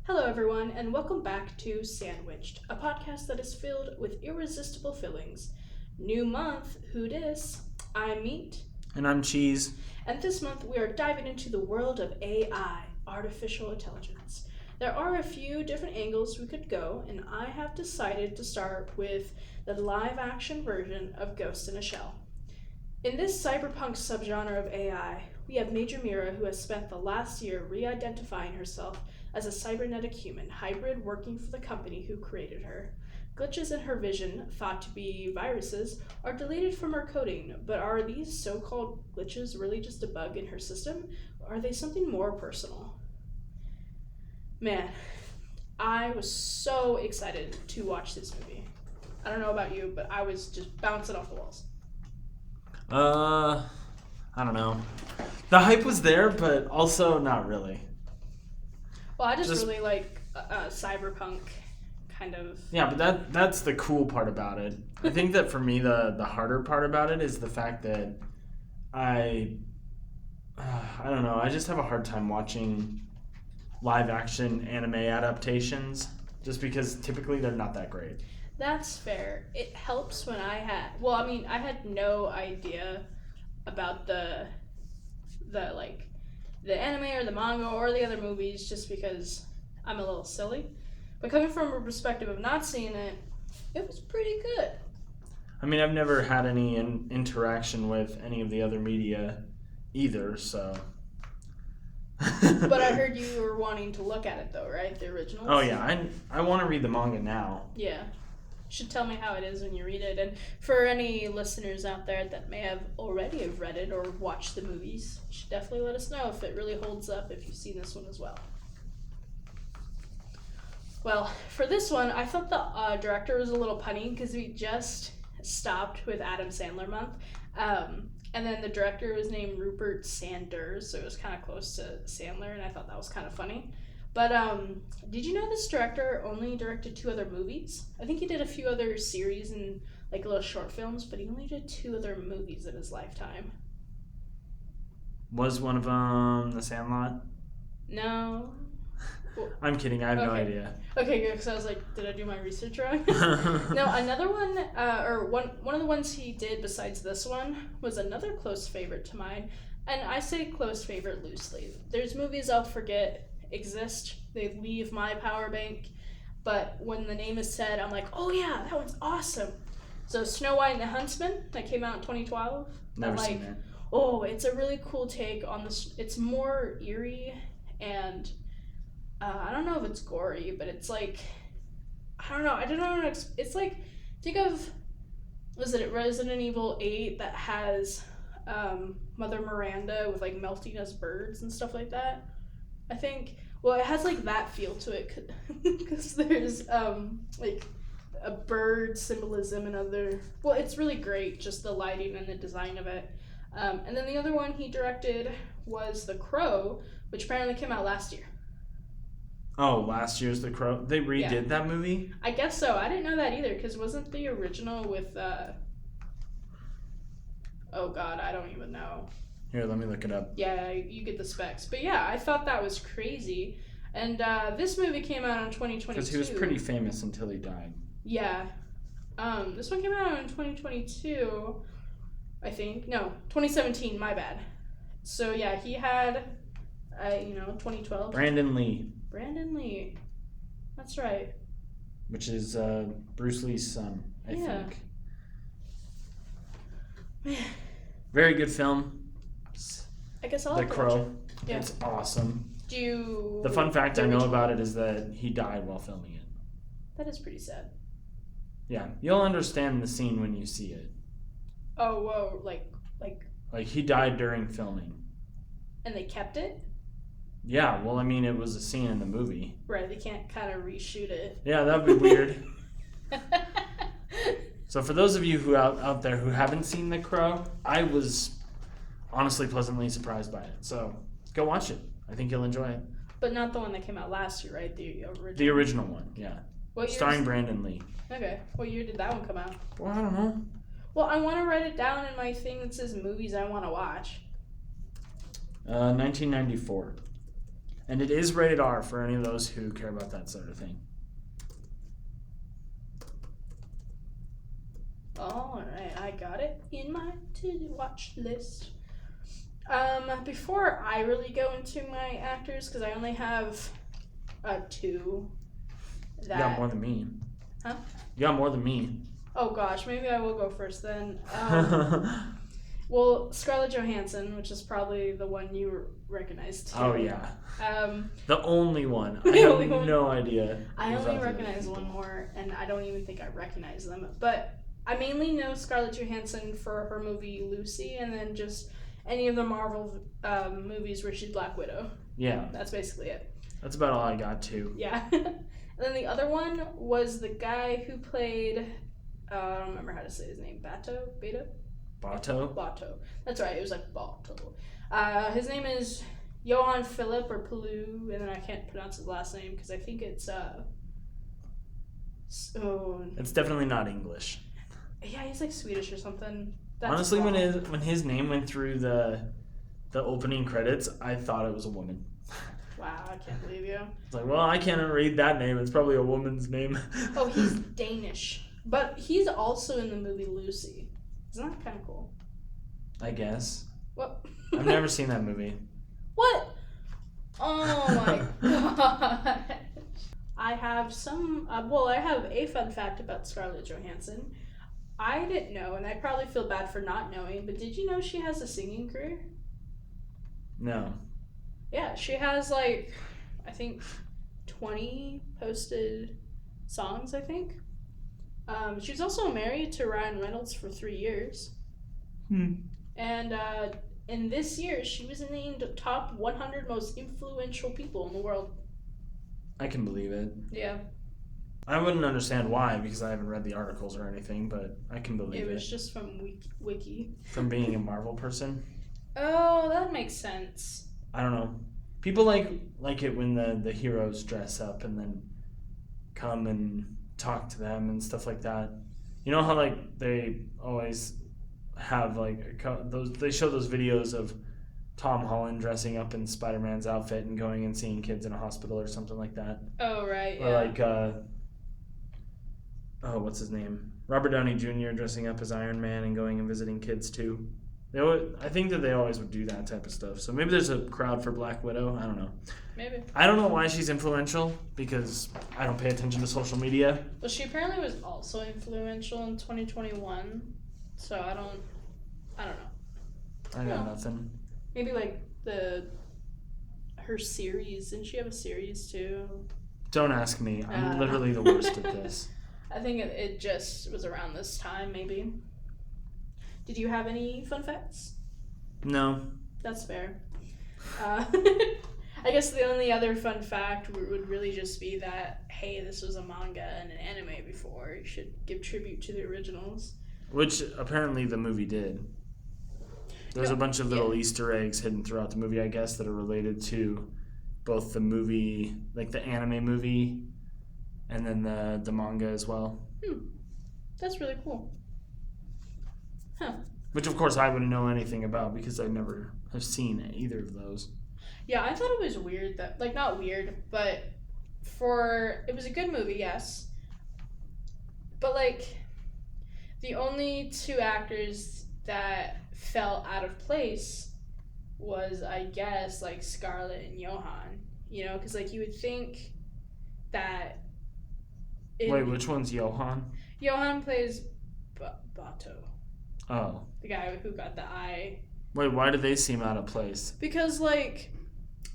Hello, everyone, and welcome back to Sandwiched, a podcast that is filled with irresistible fillings. New month, who dis? I'm Meat, And I'm Cheese. and this month we are diving into the world of AI, artificial intelligence. There are a few different angles we could go, and I have decided to start with the live action version of Ghost in a Shell. In this cyberpunk subgenre of AI, we have Major Mira, who has spent the last year re identifying herself as a cybernetic human hybrid working for the company who created her. Glitches in her vision, thought to be viruses, are deleted from her coding, but are these so called glitches really just a bug in her system? Or are they something more personal? Man, I was so excited to watch this movie. I don't know about you, but I was just bouncing off the walls. I don't know. The hype was there, but also not really. Well, I just really like cyberpunk kind of. Yeah, but that's the cool part about it. I think that for me, the harder part about it is the fact that I don't know. I just have a hard time watching live action anime adaptations just because typically they're not that great. That's fair. It helps when I had no idea about the anime or the manga or the other movies just because I'm a little silly. But coming from a perspective of not seeing it, it was pretty good. I mean, I've never had any interaction with any of the other media either, so. But I heard you were wanting to look at it though, right? The originals? Oh yeah, I want to read the manga now. Yeah. Should tell me how it is when you read it. And for any listeners out there that may have already have read it or watched the movies, you should definitely let us know if it really holds up if you've seen this one as well. Well, for this one, I thought the director was a little punny because we just stopped with Adam Sandler month. And then the director was named Rupert Sanders, so it was kind of close to Sandler, and I thought that was kind of funny. But did you know this director only directed 2 other movies? I think he did a few other series and like little short films, but he only did 2 other movies in his lifetime. Was one of them The Sandlot? No. Well, I'm kidding. I have no idea. Okay, good. Because I was like, did I do my research wrong? No, another one, one of the ones he did besides this one was another close favorite to mine, and I say close favorite loosely. There's movies I'll forget exist. They leave my power bank, but when the name is said, I'm like, oh yeah, that one's awesome. So Snow White and the Huntsman that came out in 2012. Never seen it. Oh, it's a really cool take on this. It's more eerie and I don't know if it's gory, but it's like I don't know. It's like think of was it Resident Evil 8 that has Mother Miranda with like melting as birds and stuff like that. I think, well, it has like that feel to it because there's like a bird symbolism and other. Well, it's really great, just the lighting and the design of it. And then the other one he directed was The Crow, which apparently came out last year. Oh, last year's The Crow. They redid that movie? I guess so. I didn't know that either because wasn't the original with oh god, I don't even know. Here, let me look it up. Yeah, you get the specs. But yeah, I thought that was crazy. And this movie came out in 2022. Because he was pretty famous until he died. Yeah. This one came out in 2022, I think. No, 2017, my bad. So yeah, he had, 2012. Brandon Lee. That's right. Which is Bruce Lee's son, I think. Very good film. I guess I'll The have to Crow. watch it. Yeah. It's awesome. The fun fact I know about it is that he died while filming it. That is pretty sad. Yeah, you'll understand the scene when you see it. Oh, whoa, like he died during filming. And they kept it? Yeah, well, I mean, it was a scene in the movie. Right, they can't kind of reshoot it. Yeah, that'd be weird. So for those of you who out there who haven't seen The Crow, I was honestly pleasantly surprised by it. So go watch it. I think you'll enjoy it. But not the one that came out last year, right? The original. The original one, yeah. What year? Starring Brandon Lee. Okay. What year did that one come out? Well, I don't know. Well, I want to write it down in my thing that says movies I want to watch. 1994. And it is rated R for any of those who care about that sort of thing. All right, I got it in my to-watch list. Before I really go into my actors, because I only have 2. You got more than me. Huh? You got more than me. Oh gosh, maybe I will go first then. Well, Scarlett Johansson, which is probably the one you recognize too. Oh yeah. Um, the only one. I the have only one. no idea. I only recognize one more, and I don't even think I recognize them. But I mainly know Scarlett Johansson for her movie Lucy, and then just any of the Marvel movies where she's Black Widow. Yeah. That's basically it. That's about all I got too. Yeah. And then the other one was the guy who played, I don't remember how to say his name, Bato? Bato. That's right, it was like Bato. His name is Johan Philip or Palou, and then I can't pronounce his last name because I think it's, It's definitely not English. Yeah, he's like Swedish or something. That's Honestly, wrong. when his name went through the opening credits, I thought it was a woman. Wow, I can't believe you. It's like, well, I can't read that name. It's probably a woman's name. Oh, he's Danish. But he's also in the movie Lucy. Isn't that kind of cool? I guess. What? I've never seen that movie. What? Oh my god. I have I have a fun fact about Scarlett Johansson. I didn't know, and I probably feel bad for not knowing, but did you know she has a singing career? No. Yeah, she has I think 20 posted songs, I think. She was also married to Ryan Reynolds for 3 years. And in this year, she was named top 100 most influential people in the world. I can believe it. Yeah. I wouldn't understand why because I haven't read the articles or anything, but I can believe it. It was just from Wiki. From being a Marvel person. Oh, that makes sense. I don't know. People like it when the heroes dress up and then come and talk to them and stuff like that. You know how they always have they show those videos of Tom Holland dressing up in Spider-Man's outfit and going and seeing kids in a hospital or something like that. Oh right, yeah. Or what's his name? Robert Downey Jr. dressing up as Iron Man and going and visiting kids too. I think that they always would do that type of stuff. So maybe there's a crowd for Black Widow. I don't know. Maybe. I don't know why she's influential because I don't pay attention to social media. Well, she apparently was also influential in 2021. So I don't know. I got nothing. Maybe her series. Didn't she have a series too? Don't ask me. I'm literally the worst at this. I think it just was around this time, maybe. Did you have any fun facts? No. That's fair. I guess the only other fun fact would really just be that, hey, this was a manga and an anime before. You should give tribute to the originals. Which apparently the movie did. There's a bunch of little Easter eggs hidden throughout the movie, I guess, that are related to both the movie, like the anime movie, and then the manga as well. That's really cool. Huh. Which, of course, I wouldn't know anything about because I never have seen either of those. Yeah, I thought it was weird that, not weird, but it was a good movie, yes. But, the only 2 actors that fell out of place was, I guess, Scarlett and Johan. You know, because, you would think that... Wait, which one's Johan? Johan plays Bato. Oh. The guy who got the eye. Wait, why do they seem out of place? Because,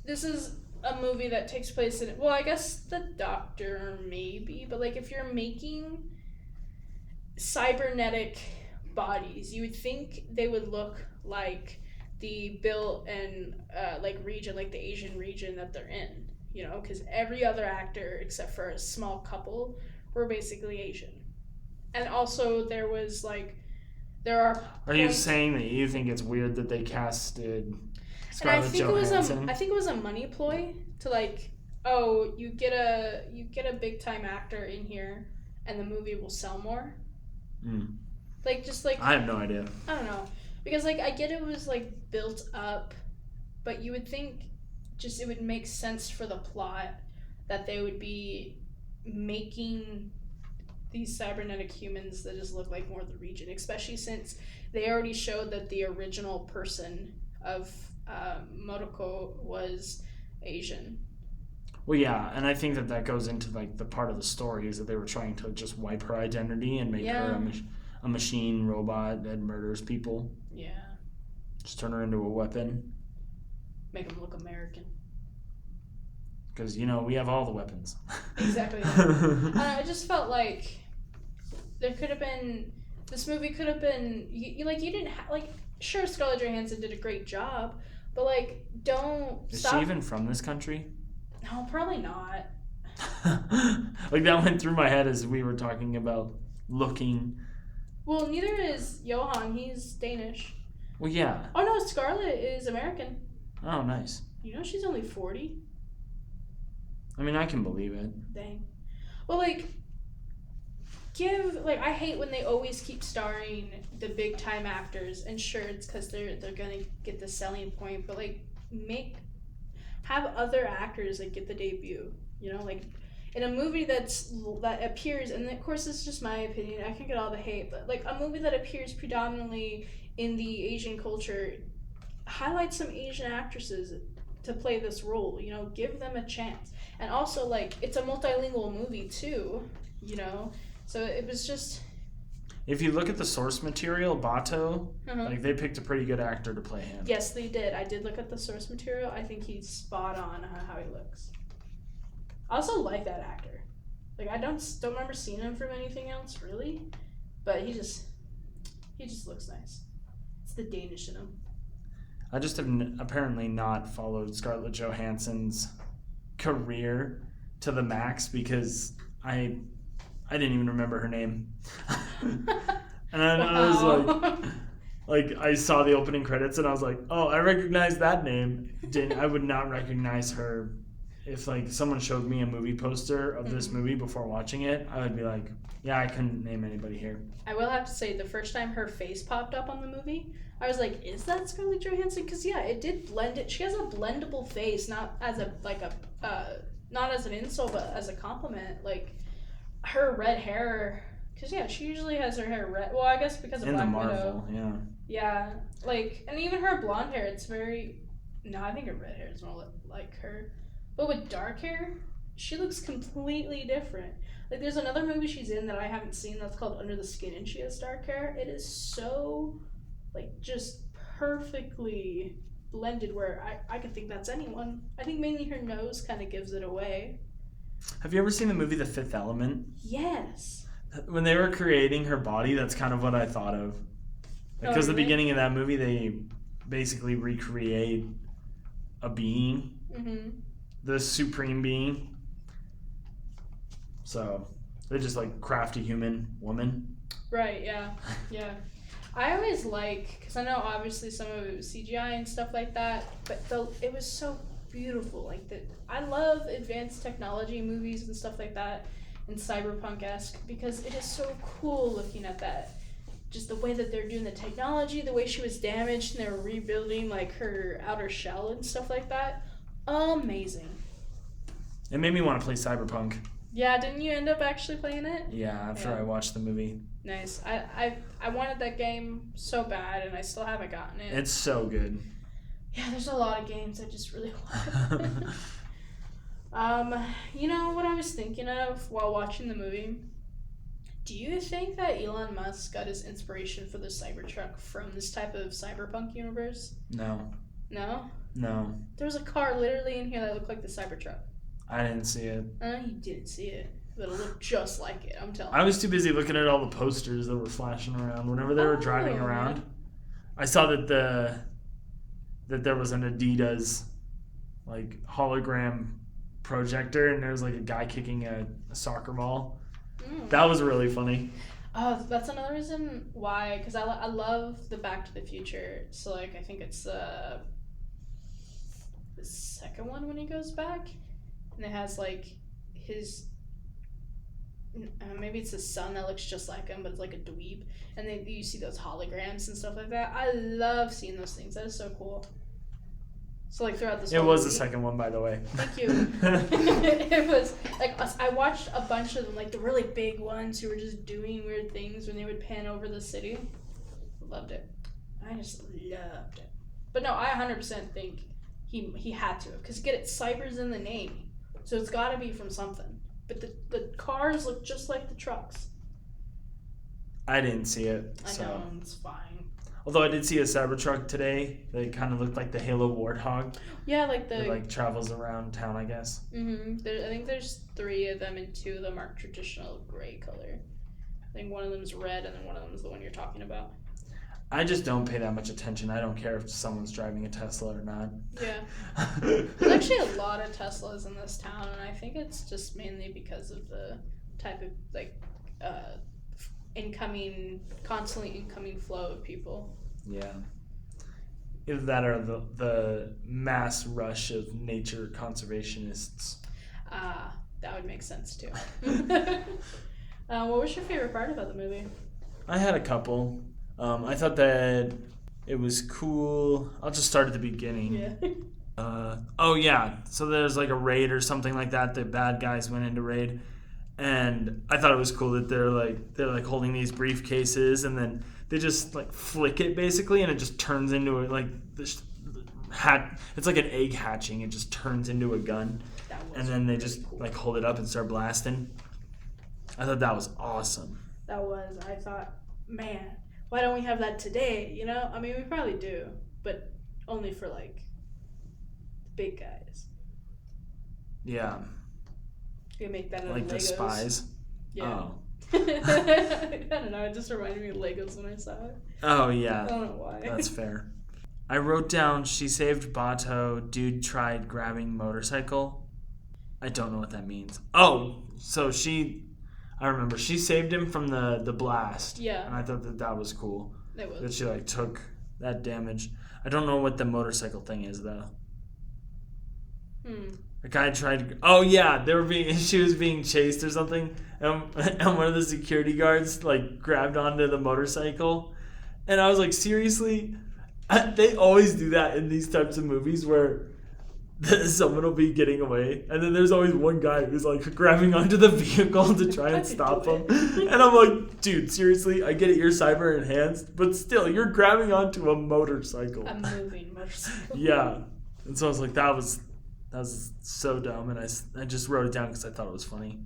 this is a movie that takes place in... Well, I guess the Doctor, maybe. But, if you're making cybernetic bodies, you would think they would look like the built and, region, the Asian region that they're in. You know, because every other actor, except for a small couple, were basically Asian. And also, there was, there are... Are you saying that you think it's weird that they casted Scarlett Johansson? I think it was a money ploy to, you get a big-time actor in here, and the movie will sell more. I have no idea. I don't know. Because, I get it was, built up, but you would think just it would make sense for the plot that they would be making these cybernetic humans that just look like more of the region, especially since they already showed that the original person of Motoko was Asian. Well, yeah, and I think that goes into like the part of the story is that they were trying to just wipe her identity and make her a machine robot that murders people. Yeah. Just turn her into a weapon. Make them look American. Because, you know, we have all the weapons. Exactly. I just felt like there could have been, this movie could have been, you didn't have, like, sure, Scarlett Johansson did a great job, but, like, don't Is stop. she even from this country? No, probably not. Like, that went through my head as we were talking about looking. Well, neither is Johan. He's Danish. Well, yeah. Oh, no, Scarlett is American. Oh, nice. You know she's only 40? I mean, I can believe it. Dang. Well, like, I hate when they always keep starring the big time actors, and sure, it's because they're gonna get the selling point, but, like, have other actors that get the debut, you know, like, in a movie that appears, and of course this is just my opinion, I can get all the hate, but, like, a movie that appears predominantly in the Asian culture, highlight some Asian actresses to play this role, you know, give them a chance. And also, like, it's a multilingual movie too, you know, so it was just... If you look at the source material, Bato, like, they picked a pretty good actor to play him. Yes, they did. I did look at the source material. I think he's spot on how he looks. I also like that actor. Like, I don't remember seeing him from anything else, really, but he just looks nice. It's the Danish in him. I just have apparently not followed Scarlett Johansson's career to the max because I didn't even remember her name. And I was like I saw the opening credits and I was like, oh, I recognize that name. I would not recognize her if, like, someone showed me a movie poster of this movie before watching it. I would be like, yeah, I couldn't name anybody here. I will have to say, the first time her face popped up on the movie, I was like, is that Scarlett Johansson? Because, yeah, it did blend it. She has a blendable face, not as not as an insult, but as a compliment. Like, her red hair, because, yeah, she usually has her hair red. Well, I guess because of In Black the Marvel, Widow. yeah. Yeah, like, and even her blonde hair, it's very... No, I think her red hair is more like her. But with dark hair, she looks completely different. Like, there's another movie she's in that I haven't seen that's called Under the Skin, and she has dark hair. It is so, like, just perfectly blended where I could think that's anyone. I think mainly her nose kind of gives it away. Have you ever seen the movie The Fifth Element? Yes. When they were creating her body, that's kind of what I thought of. Because the beginning of that movie, they basically recreate a being. Mm-hmm. The supreme being. So they just, like, craft a human woman. Right, yeah. Yeah. I always because I know obviously some of it was CGI and stuff like that, but it was so beautiful. Like, I love advanced technology movies and stuff like that, and cyberpunk-esque, because it is so cool looking at that. Just the way that they're doing the technology, the way she was damaged and they were rebuilding, like, her outer shell and stuff like that. Amazing. It made me want to play Cyberpunk. Yeah, didn't you end up actually playing it? Yeah, after I watched the movie. Nice. I wanted that game so bad, and I still haven't gotten it. It's so good. Yeah, there's a lot of games I just really want. You know what I was thinking of while watching the movie? Do you think that Elon Musk got his inspiration for the Cybertruck from this type of cyberpunk universe? No. No? No. There was a car literally in here that looked like the Cybertruck. I didn't see it. You didn't see it. But it looked just like it, I'm telling you. I was too busy looking at all the posters that were flashing around whenever they were driving around. Man. I saw that there was an Adidas, like, hologram projector, and there was, like, a guy kicking a soccer ball. That was really funny. Oh, that's another reason why, because I love the Back to the Future. So, like, I think it's the second one when he goes back, and it has, like, his maybe it's his son that looks just like him, but it's like a dweeb, and then you see those holograms and stuff like that. I love seeing those things. That is so cool. So like throughout this It whole was the movie. second one, by the way. Thank you. It was like I watched a bunch of them, like the really big ones who were just doing weird things when they would pan over the city. Loved it. I just loved it. But no, I 100% think he had to, because get it, cyber's in the name, so it's got to be from something. But the cars look just like the trucks. I didn't see it. I so. know, it's fine. Although I did see a Cybertruck today that kind of looked like the Halo Warthog. Yeah, like the. That like travels around town, I guess. I think there's 3 of them, and 2 of them are traditional gray color. I think one of them's red, and then one of them's the one you're talking about. I just don't pay that much attention. I don't care if someone's driving a Tesla or not. Yeah. There's actually a lot of Teslas in this town, and I think it's just mainly because of the type of like constantly incoming flow of people. Yeah. Either that or the mass rush of nature conservationists. That would make sense too. What was your favorite part about the movie? I had a couple. I thought that it was cool. I'll just start at the beginning. Yeah. Oh yeah, so there's like a raid or something like that. The bad guys went into raid, and I thought it was cool that they're like holding these briefcases, and then they just like flick it basically, and it just turns into like this hat. It's like an egg hatching. It just turns into a gun, and then they just cool. like hold it up and start blasting. I thought that was awesome. I thought, man, why don't we have that today? You know, I mean, we probably do, but only for like big guys. Yeah. You can make that out Like of the Legos. spies. Yeah. Oh. I don't know. It just reminded me of Legos when I saw it. Oh I yeah. don't know why. That's fair. I wrote down she saved Bato. Dude tried grabbing motorcycle. I don't know what that means. Oh, so I remember she saved him from the blast. Yeah. And I thought that was cool. It was. That she like took that damage. I don't know what the motorcycle thing is though. A guy tried. Oh yeah, she was being chased or something, and one of the security guards like grabbed onto the motorcycle, and I was like, seriously, they always do that in these types of movies where someone will be getting away, and then there's always one guy who's like grabbing onto the vehicle to try and stop him, and I'm like, dude, seriously, I get it, you're cyber enhanced, but still, you're grabbing onto a motorcycle. A moving motorcycle. Yeah, and so I was like, that was so dumb, and I just wrote it down because I thought it was funny.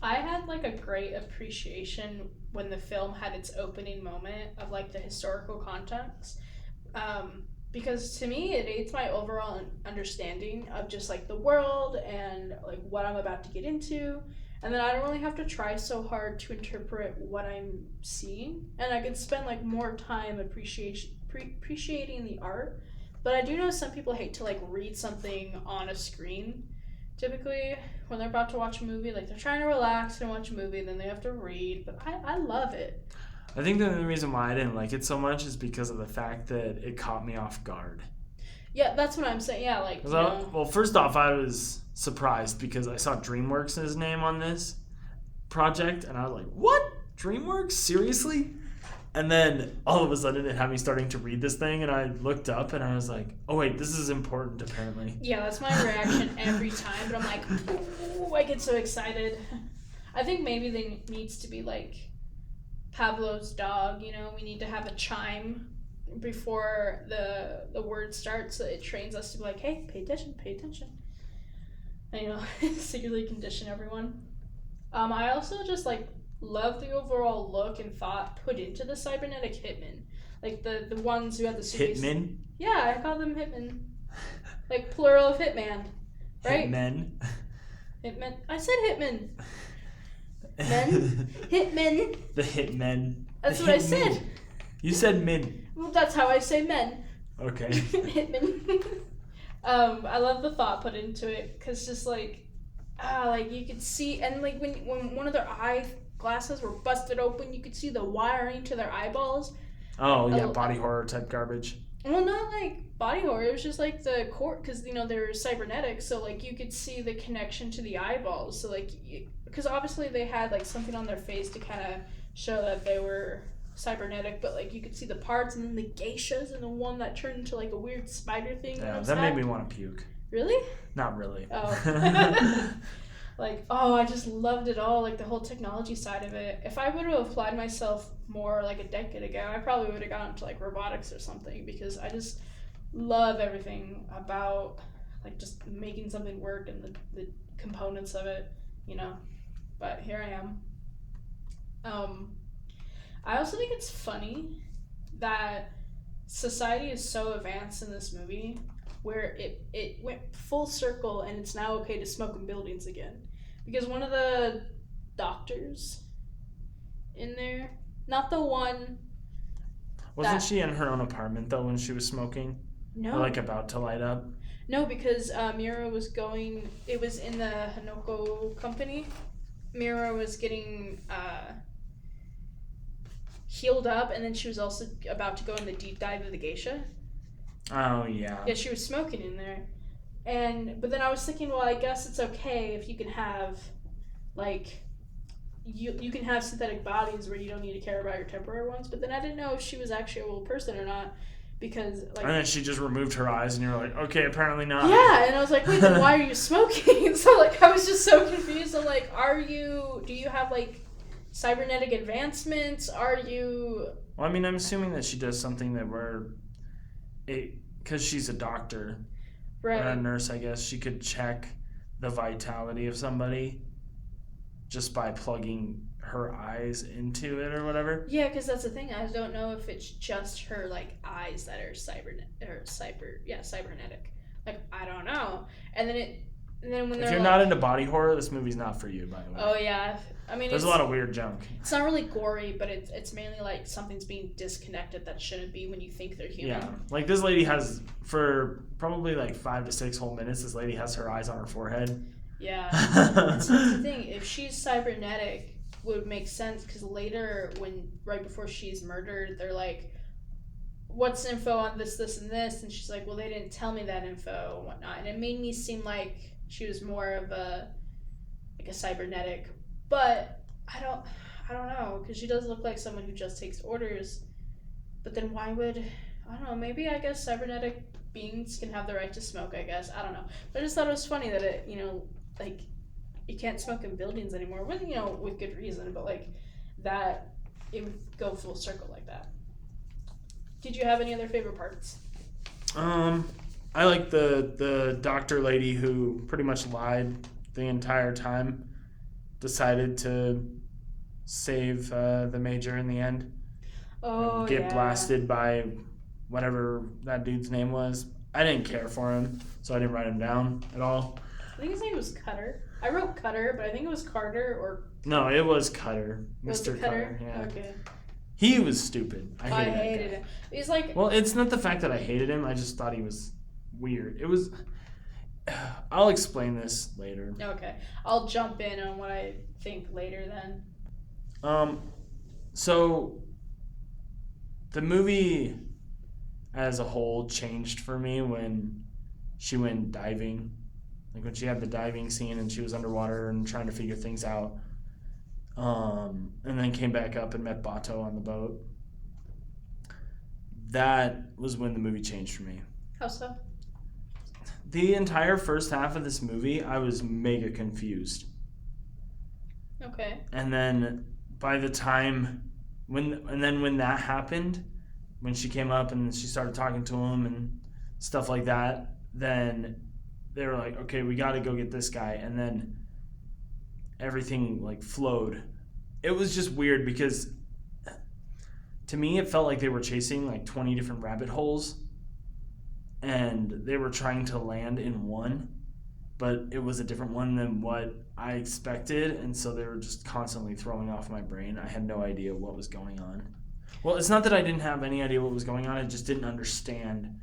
I had like a great appreciation when the film had its opening moment of like the historical context, because to me it aids my overall understanding of just like the world and like what I'm about to get into, and then I don't really have to try so hard to interpret what I'm seeing, and I can spend like more time appreciating the art. But I do know some people hate to like read something on a screen. Typically, when they're about to watch a movie, like they're trying to relax and watch a movie, then they have to read. But I love it. I think the only reason why I didn't like it so much is because of the fact that it caught me off guard. Yeah, that's what I'm saying. Yeah, like. Well, first off, I was surprised because I saw DreamWorks' name on this project, and I was like, "What? DreamWorks? Seriously?" And then all of a sudden it had me starting to read this thing, and I looked up and I was like, oh wait, this is important apparently. Yeah, that's my reaction every time, but I'm like, ooh, I get so excited. I think maybe there needs to be like Pavlov's dog, you know, we need to have a chime before the word starts so it trains us to be like, hey, pay attention. And, you know, secretly condition everyone. I also just like love the overall look and thought put into the cybernetic hitmen. Like the ones who have the suitcase. Hitmen? Yeah, I call them hitmen. Like plural of hitman. Right? Hitmen? Hitmen. I said hitmen. Men? Hitmen. The hitmen. That's the what I hitmen. said. You said min. Well, that's how I say men. Okay. Hitmen. I love the thought put into it, because just like you could see, and like when one of their eye glasses were busted open, you could see the wiring to their eyeballs. Oh yeah, body horror type garbage. Well, not like body horror. It was just like the cord, because you know they're cybernetic, so like you could see the connection to the eyeballs. So like, because obviously they had like something on their face to kind of show that they were cybernetic, but like you could see the parts, and then the geishas, and the one that turned into like a weird spider thing. Yeah, that made me want to puke. Really? Not really. Oh. Like, oh, I just loved it all, like the whole technology side of it. If I would have applied myself more like a decade ago, I probably would have gone into like robotics or something, because I just love everything about like just making something work and the components of it, you know. But here I am. I also think it's funny that society is so advanced in this movie where it went full circle and it's now okay to smoke in buildings again. Because one of the doctors in there, not the one... Wasn't she in her own apartment, though, when she was smoking? No. Or, like, about to light up? No, because Mira was going... It was in the Hanoko company. Mira was getting healed up, and then she was also about to go in the deep dive of the geisha. Oh, yeah. Yeah, she was smoking in there. But then I was thinking, well, I guess it's okay if you can have, like, you can have synthetic bodies where you don't need to care about your temporary ones. But then I didn't know if she was actually a real person or not, because, like... And then she just removed her eyes, and you were like, okay, apparently not. Yeah, and I was like, wait, then why are you smoking? So, like, I was just so confused. I'm like, do you have, like, cybernetic advancements? Are you... Well, I mean, I'm assuming that she does something that because she's a doctor, right, or a nurse, I guess, she could check the vitality of somebody just by plugging her eyes into it or whatever. Yeah, because that's the thing. I don't know if it's just her, like, eyes that are cybernetic. Like, I don't know. And then when if you're not into body horror, this movie's not for you, by the way. Oh yeah, I mean, there's a lot of weird junk. It's not really gory, but it's mainly like something's being disconnected that shouldn't be when you think they're human. Yeah, like this lady has, for probably like 5 to 6 whole minutes, this lady has her eyes on her forehead. Yeah, that's the thing. If she's cybernetic, would make sense, because later, right before she's murdered, they're like, what's info on this, and this? And she's like, well, they didn't tell me that info and whatnot. And it made me seem like she was more of a cybernetic, but I don't know, because she does look like someone who just takes orders. But then why would, I don't know, maybe I guess cybernetic beings can have the right to smoke, I guess. I don't know. But I just thought it was funny that it, like, you can't smoke in buildings anymore, with good reason, but like that it would go full circle like that. Did you have any other favorite parts? I like the doctor lady who pretty much lied the entire time, decided to save the major in the end. Oh, get blasted by whatever that dude's name was. I didn't care for him, so I didn't write him down at all. I think his name was Cutter. I wrote Cutter, but I think it was Carter or... No, it was Cutter. Mr. Cutter? Yeah. Okay. He was stupid. I hated him. He's like... Well, it's not the fact that I hated him. I just thought he was weird. It was... I'll explain this later. Okay. I'll jump in on what I think later then. So the movie as a whole changed for me when she went diving. Like when she had the diving scene and she was underwater and trying to figure things out. And then came back up and met Bato on the boat. That was when the movie changed for me. How so? The entire first half of this movie, I was mega confused. Okay. And then by the time when that happened, when she came up and she started talking to him and stuff like that, then they were like, okay, we got to go get this guy. And then everything like flowed. It was just weird because to me it felt like they were chasing like 20 different rabbit holes and they were trying to land in one, but it was a different one than what I expected, and so they were just constantly throwing off my brain. I had no idea what was going on. Well, it's not that I didn't have any idea what was going on, I just didn't understand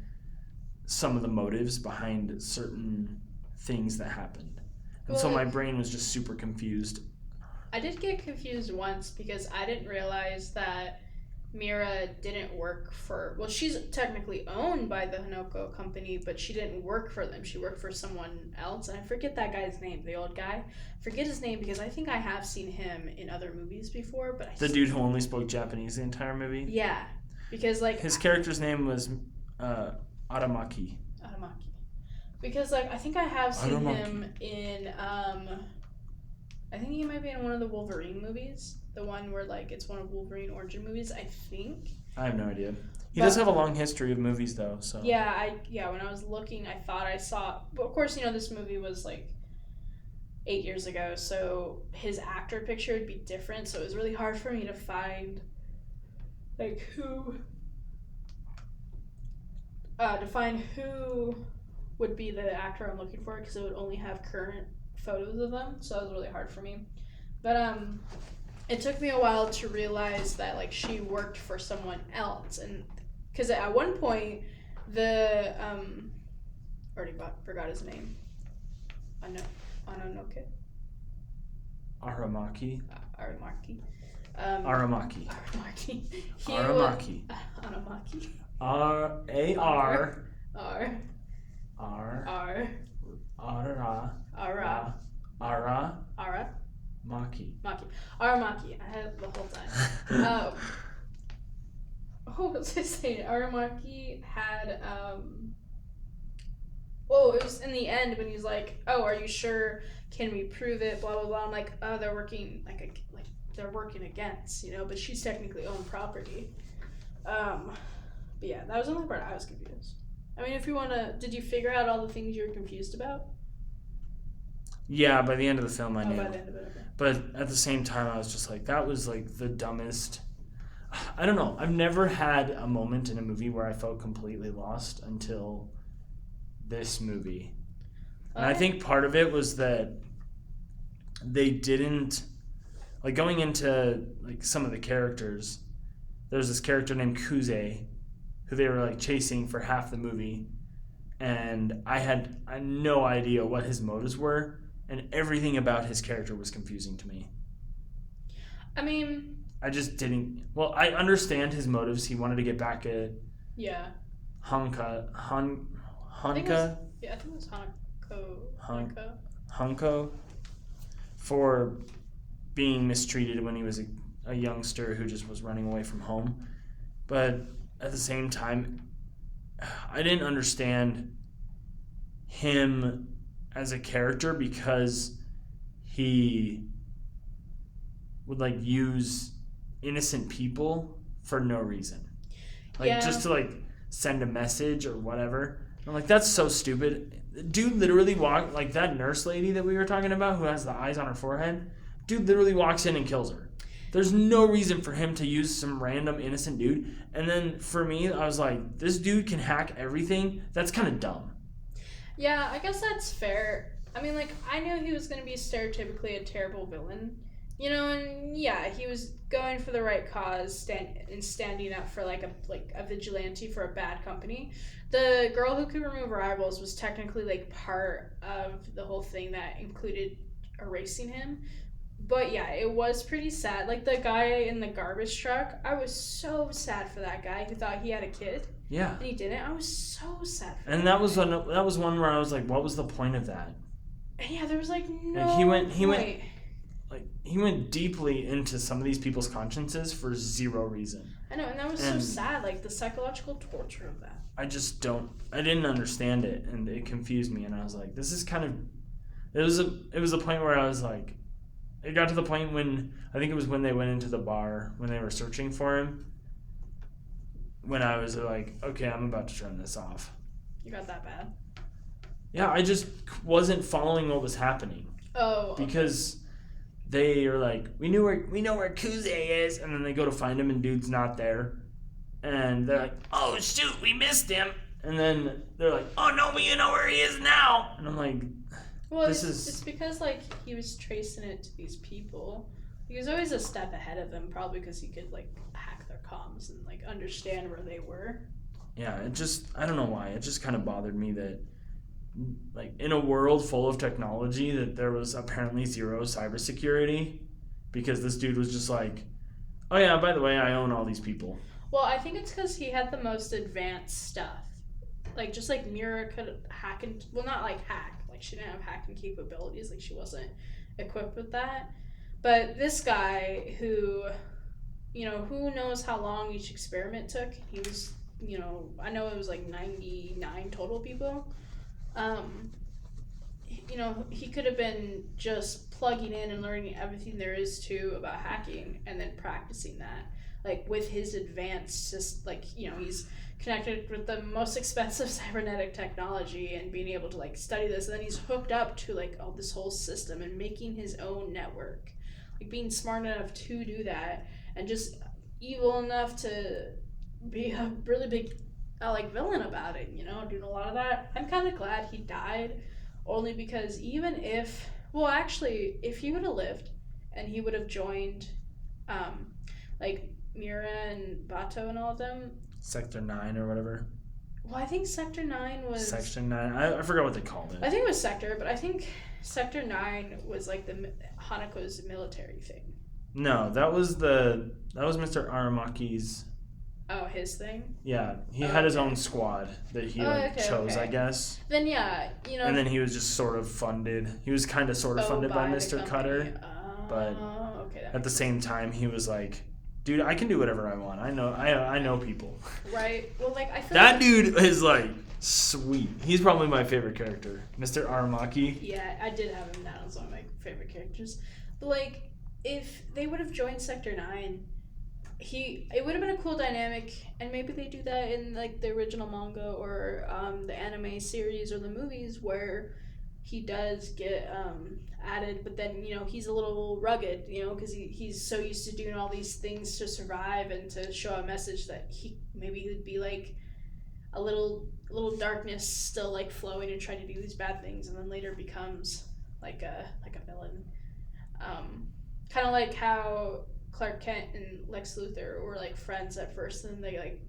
some of the motives behind certain things that happened. And so my brain was just super confused. I did get confused once because I didn't realize that Mira didn't work for. Well, she's technically owned by the Hanoko company, but she didn't work for them. She worked for someone else, and I forget that guy's name. The old guy. Forget his name because I think I have seen him in other movies before. But The dude who only spoke Japanese the entire movie. Yeah, because like his character's name was Aramaki. Aramaki. Because like I think I have seen him in I think he might be in one of the Wolverine movies. The one where like it's one of Wolverine origin movies, I think. I have no idea. He does have a long history of movies though, so. Yeah, when I was looking, I thought I saw, but of course, this movie was like 8 years ago, so his actor picture would be different, so it was really hard for me to find like who would be the actor I'm looking for, because it would only have current photos of them, so it was really hard for me. But it took me a while to realize that like she worked for someone else, and because at one point the forgot his name. Anonoke. Aramaki. Aramaki. Aramaki. Aramaki. Aramaki. Aramaki. R-A-R. R. R. R. Ara. Ara. Ara. Ara. Maki. Aramaki. I had it the whole time. What was I saying? Aramaki had it was in the end when he's like, "Oh, are you sure? Can we prove it?" Blah blah blah. I'm like, "Oh, they're working like they're working against, but she's technically owned property." But yeah, that was the only part I was confused. I mean, if you wanna, did you figure out all the things you were confused about? Yeah, by the end of the film I knew. By the end of it, okay. But at the same time, I was just like, that was like the dumbest. I don't know. I've never had a moment in a movie where I felt completely lost until this movie. And I think part of it was that they didn't, like, going into like some of the characters, there's this character named Kuze who they were like chasing for half the movie, and I had no idea what his motives were, and everything about his character was confusing to me. I mean, I just didn't. Well, I understand his motives. He wanted to get back at Hanka. I think it was Hanko for being mistreated when he was a youngster who just was running away from home. But at the same time, I didn't understand him as a character because he would like use innocent people for no reason, like just to like send a message or whatever. I'm like, that's so stupid. Dude literally walked, like that nurse lady that we were talking about who has the eyes on her forehead, dude literally walks in and kills her. There's no reason for him to use some random innocent dude. And then for me, I was like, this dude can hack everything. That's kind of dumb. Yeah, I guess that's fair. I mean, like, I knew he was going to be stereotypically a terrible villain, and yeah, he was going for the right cause standing up for like a vigilante for a bad company. The girl who could remove her eyeballs was technically like part of the whole thing that included erasing him. But yeah, it was pretty sad. Like the guy in the garbage truck, I was so sad for that guy who thought he had a kid. Yeah. And he didn't. I was so sad for And that was one where I was like, what was the point of that? And yeah, there was like no like he went deeply into some of these people's consciences for zero reason. I know, and that was so sad, like the psychological torture of that. I didn't understand it, and it confused me, and I was like, this is kind of, it was a point where I was like, it got to the point when, I think it was when they went into the bar, when they were searching for him, when I was like, okay, I'm about to turn this off. You got that bad? Yeah, I just wasn't following what was happening. Oh. Okay. Because they are like, we know where Kuze is, and then they go to find him, and dude's not there. And they're like, oh shoot, we missed him. And then they're like, oh no, but you know where he is now. And I'm like, well, it's because like he was tracing it to these people. He was always a step ahead of them, probably because he could like hack their comms and like understand where they were. Yeah, I don't know why. It just kind of bothered me that, like, in a world full of technology, that there was apparently zero cybersecurity, because this dude was just like, Oh yeah, by the way, I own all these people. Well, I think it's because he had the most advanced stuff. Like, just like Mira could hack and, well, not like hack. Like, she didn't have hacking capabilities. Like, she wasn't equipped with that. But this guy who, who knows how long each experiment took? He was, I know it was like 99 total people. Um, he could have been just plugging in and learning everything there is to about hacking and then practicing that. Like with his advanced, just like, he's connected with the most expensive cybernetic technology and being able to like study this. And then he's hooked up to like this whole system and making his own network. Like being smart enough to do that and just evil enough to be a really big villain about it, doing a lot of that. I'm kind of glad he died. Only because even if, well, actually, if he would have lived and he would have joined, like, Mira and Bato and all of them. Sector 9 or whatever. Well, I think Sector 9 was... Section 9. I forgot what they called it. I think it was Sector, but I think Sector 9 was, like, the Hanako's military thing. No, that was Mr. Aramaki's... Oh, his thing? Yeah, he had his own squad that he chose, I guess. Then, yeah, And then he was just sort of funded. He was kind of sort of funded by Mr. Cutter. But at the same time, he was like, dude, I can do whatever I want. I know people. Right. Well, like, I feel that dude is, like, sweet. He's probably my favorite character. Mr. Aramaki. Yeah, I did have him down as one of my favorite characters. But, like, if they would have joined Sector 9... it would have been a cool dynamic, and maybe they do that in like the original manga or the anime series or the movies where he does get added, but then he's a little rugged, because he's so used to doing all these things to survive and to show a message that he would be like a little darkness still like flowing and trying to do these bad things, and then later becomes like a villain, kind of like how Clark Kent and Lex Luthor were like friends at first, and they like,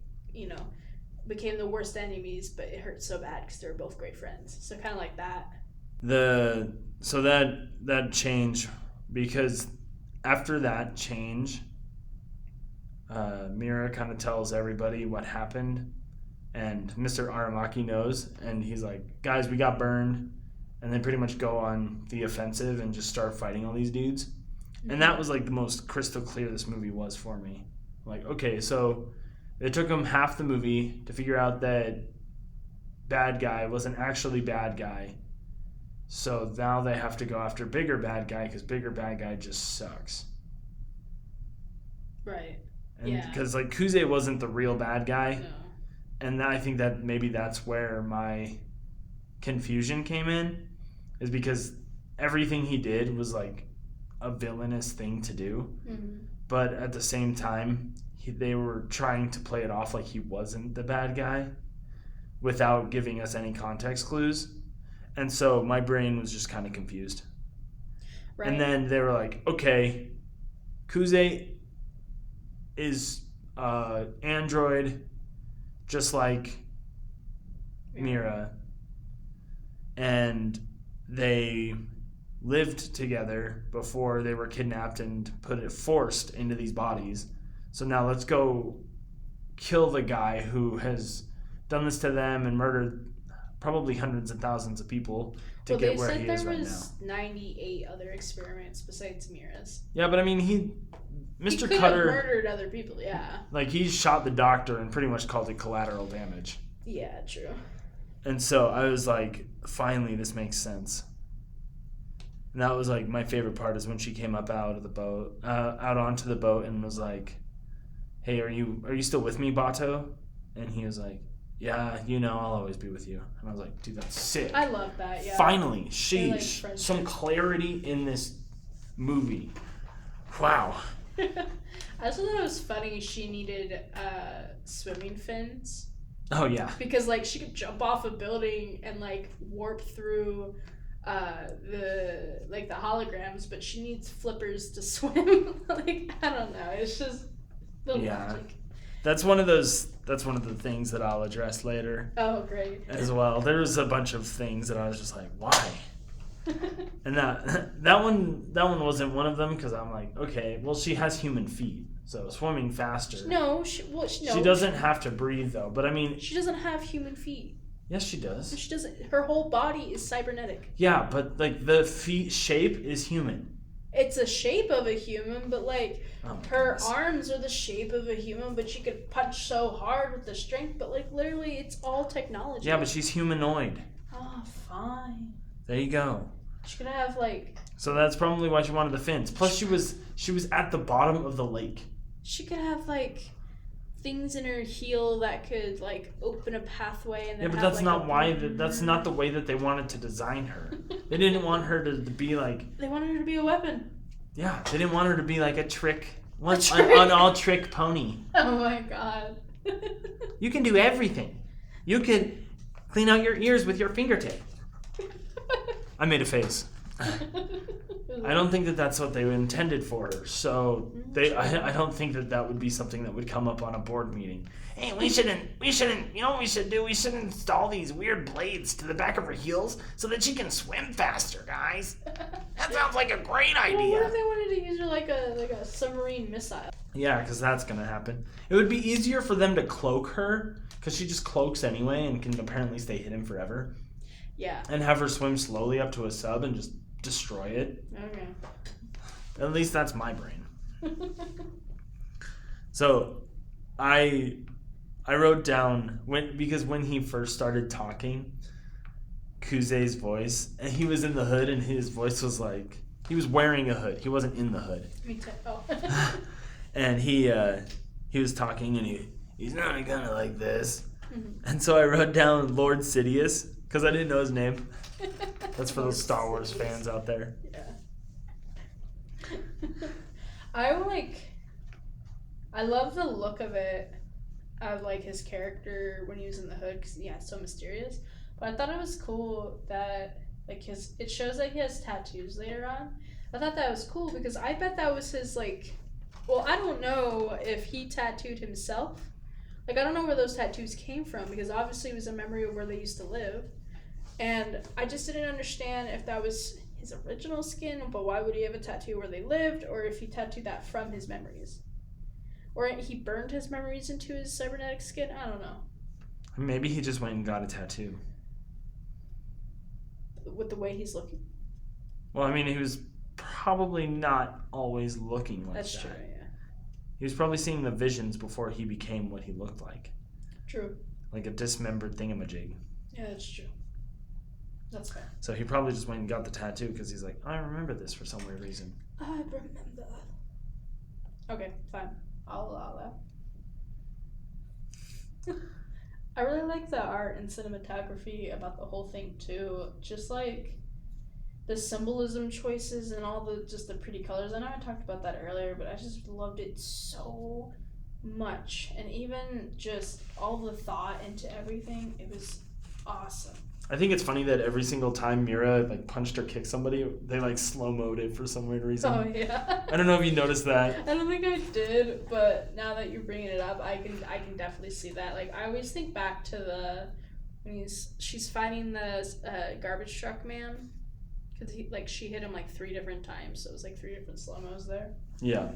became the worst enemies, but it hurt so bad because they were both great friends. So kind of like that. So that change, because after that change, Mira kind of tells everybody what happened, and Mr. Aramaki knows, and he's like, guys, we got burned, and they pretty much go on the offensive and just start fighting all these dudes. And that was like the most crystal clear this movie was for me. Like, okay, so it took them half the movie to figure out that bad guy wasn't actually bad guy. So now they have to go after bigger bad guy because bigger bad guy just sucks. Right. And because like Kuze wasn't the real bad guy. No. And I think that maybe that's where my confusion came in, is because everything he did was like a villainous thing to do, but at the same time they were trying to play it off like he wasn't the bad guy without giving us any context clues, and so my brain was just kind of confused. Right. And then they were like, okay, Kuze is android just like Mira, and they lived together before they were kidnapped and forced into these bodies. So now let's go kill the guy who has done this to them and murdered probably hundreds of thousands of people to get where he is right now. They said there was 98 other experiments besides Mira's. Yeah, but I mean, he Mr. could Cutter have murdered other people, yeah. Like, he shot the doctor and pretty much called it collateral damage. Yeah, true. And so I was like, finally, this makes sense. And that was like my favorite part, is when she came up out of the boat, out onto the boat, and was like, "Hey, are you still with me, Bato?" And he was like, "Yeah, I'll always be with you." And I was like, "Dude, that's sick." I love that. Yeah. Finally, sheesh, like some clarity in this movie. Wow. I also thought it was funny she needed swimming fins. Oh yeah. Because like she could jump off a building and like warp through the holograms, but she needs flippers to swim. Like, I don't know. It's just the logic. That's one of the things that I'll address later. Oh, great. As well. There was a bunch of things that I was just like, why? And that one wasn't one of them, because I'm like, okay, well, she has human feet, so swimming faster. No, She doesn't have to breathe though. But I mean, she doesn't have human feet. Yes, she does. She doesn't. Her whole body is cybernetic. Yeah, but like the feet shape is human. It's a shape of a human, but like her goodness. arms are the shape of a human, but she could punch so hard with the strength. But like literally, it's all technology. Yeah, but she's humanoid. Oh, fine. There you go. She could have like. So that's probably why she wanted the fins. Plus, she was at the bottom of the lake. She could have like things in her heel that could like open a pathway and then. Yeah, but have, that's like, not why. That's not the way that they wanted to design her. They didn't want her to be like. They wanted her to be a weapon. Yeah, they didn't want her to be like a trick, an all-trick pony. Oh my god. You can do everything. You can clean out your ears with your fingertip. I made a face. I don't think that that's what they intended for her. So I don't think that would be something that would come up on a board meeting. Hey, we shouldn't, you know what we should do? We should install these weird blades to the back of her heels so that she can swim faster, guys. That sounds like a great idea. Well, what if they wanted to use her like a submarine missile? Yeah, because that's going to happen. It would be easier for them to cloak her, because she just cloaks anyway and can apparently stay hidden forever. Yeah. And have her swim slowly up to a sub and just destroy it. Okay. At least that's my brain. So, I wrote down because when he first started talking, Kuze's voice, and he was in the hood, and his voice was like he was wearing a hood. He wasn't in the hood. Me too. Oh. And he was talking, and he's not kind of like this. Mm-hmm. And so I wrote down Lord Sidious because I didn't know his name. That's for those Star Wars fans out there. Yeah. I love the look of it, of like his character when he was in the hood, because it's so mysterious. But I thought it was cool that like it shows that he has tattoos later on. I thought that was cool because I bet that was his like. Well, I don't know if he tattooed himself. Like I don't know where those tattoos came from because obviously it was a memory of where they used to live. And I just didn't understand if that was his original skin, but why would he have a tattoo where they lived, or if he tattooed that from his memories. Or he burned his memories into his cybernetic skin? I don't know. Maybe he just went and got a tattoo. With the way he's looking? Well, I mean, he was probably not always looking like That's that. true, yeah. He was probably seeing the visions before he became what he looked like. True. Like a dismembered thingamajig. Yeah, that's true. That's fair. So he probably just went and got the tattoo because he's like, I remember this for some weird reason. I remember. Okay, fine. I'll allow that. I really like the art and cinematography about the whole thing too. Just like the symbolism choices and all the pretty colors. I know I talked about that earlier, but I just loved it so much. And even just all the thought into everything, it was awesome. I think it's funny that every single time Mira like punched or kicked somebody, they like slow-mo'd it for some weird reason. Oh yeah. I don't know if you noticed that. I don't think I did, but now that you're bringing it up, I can definitely see that. Like I always think back to when she's fighting the garbage truck man, because she hit him like 3 different times, so it was like 3 different slow-mos there. Yeah.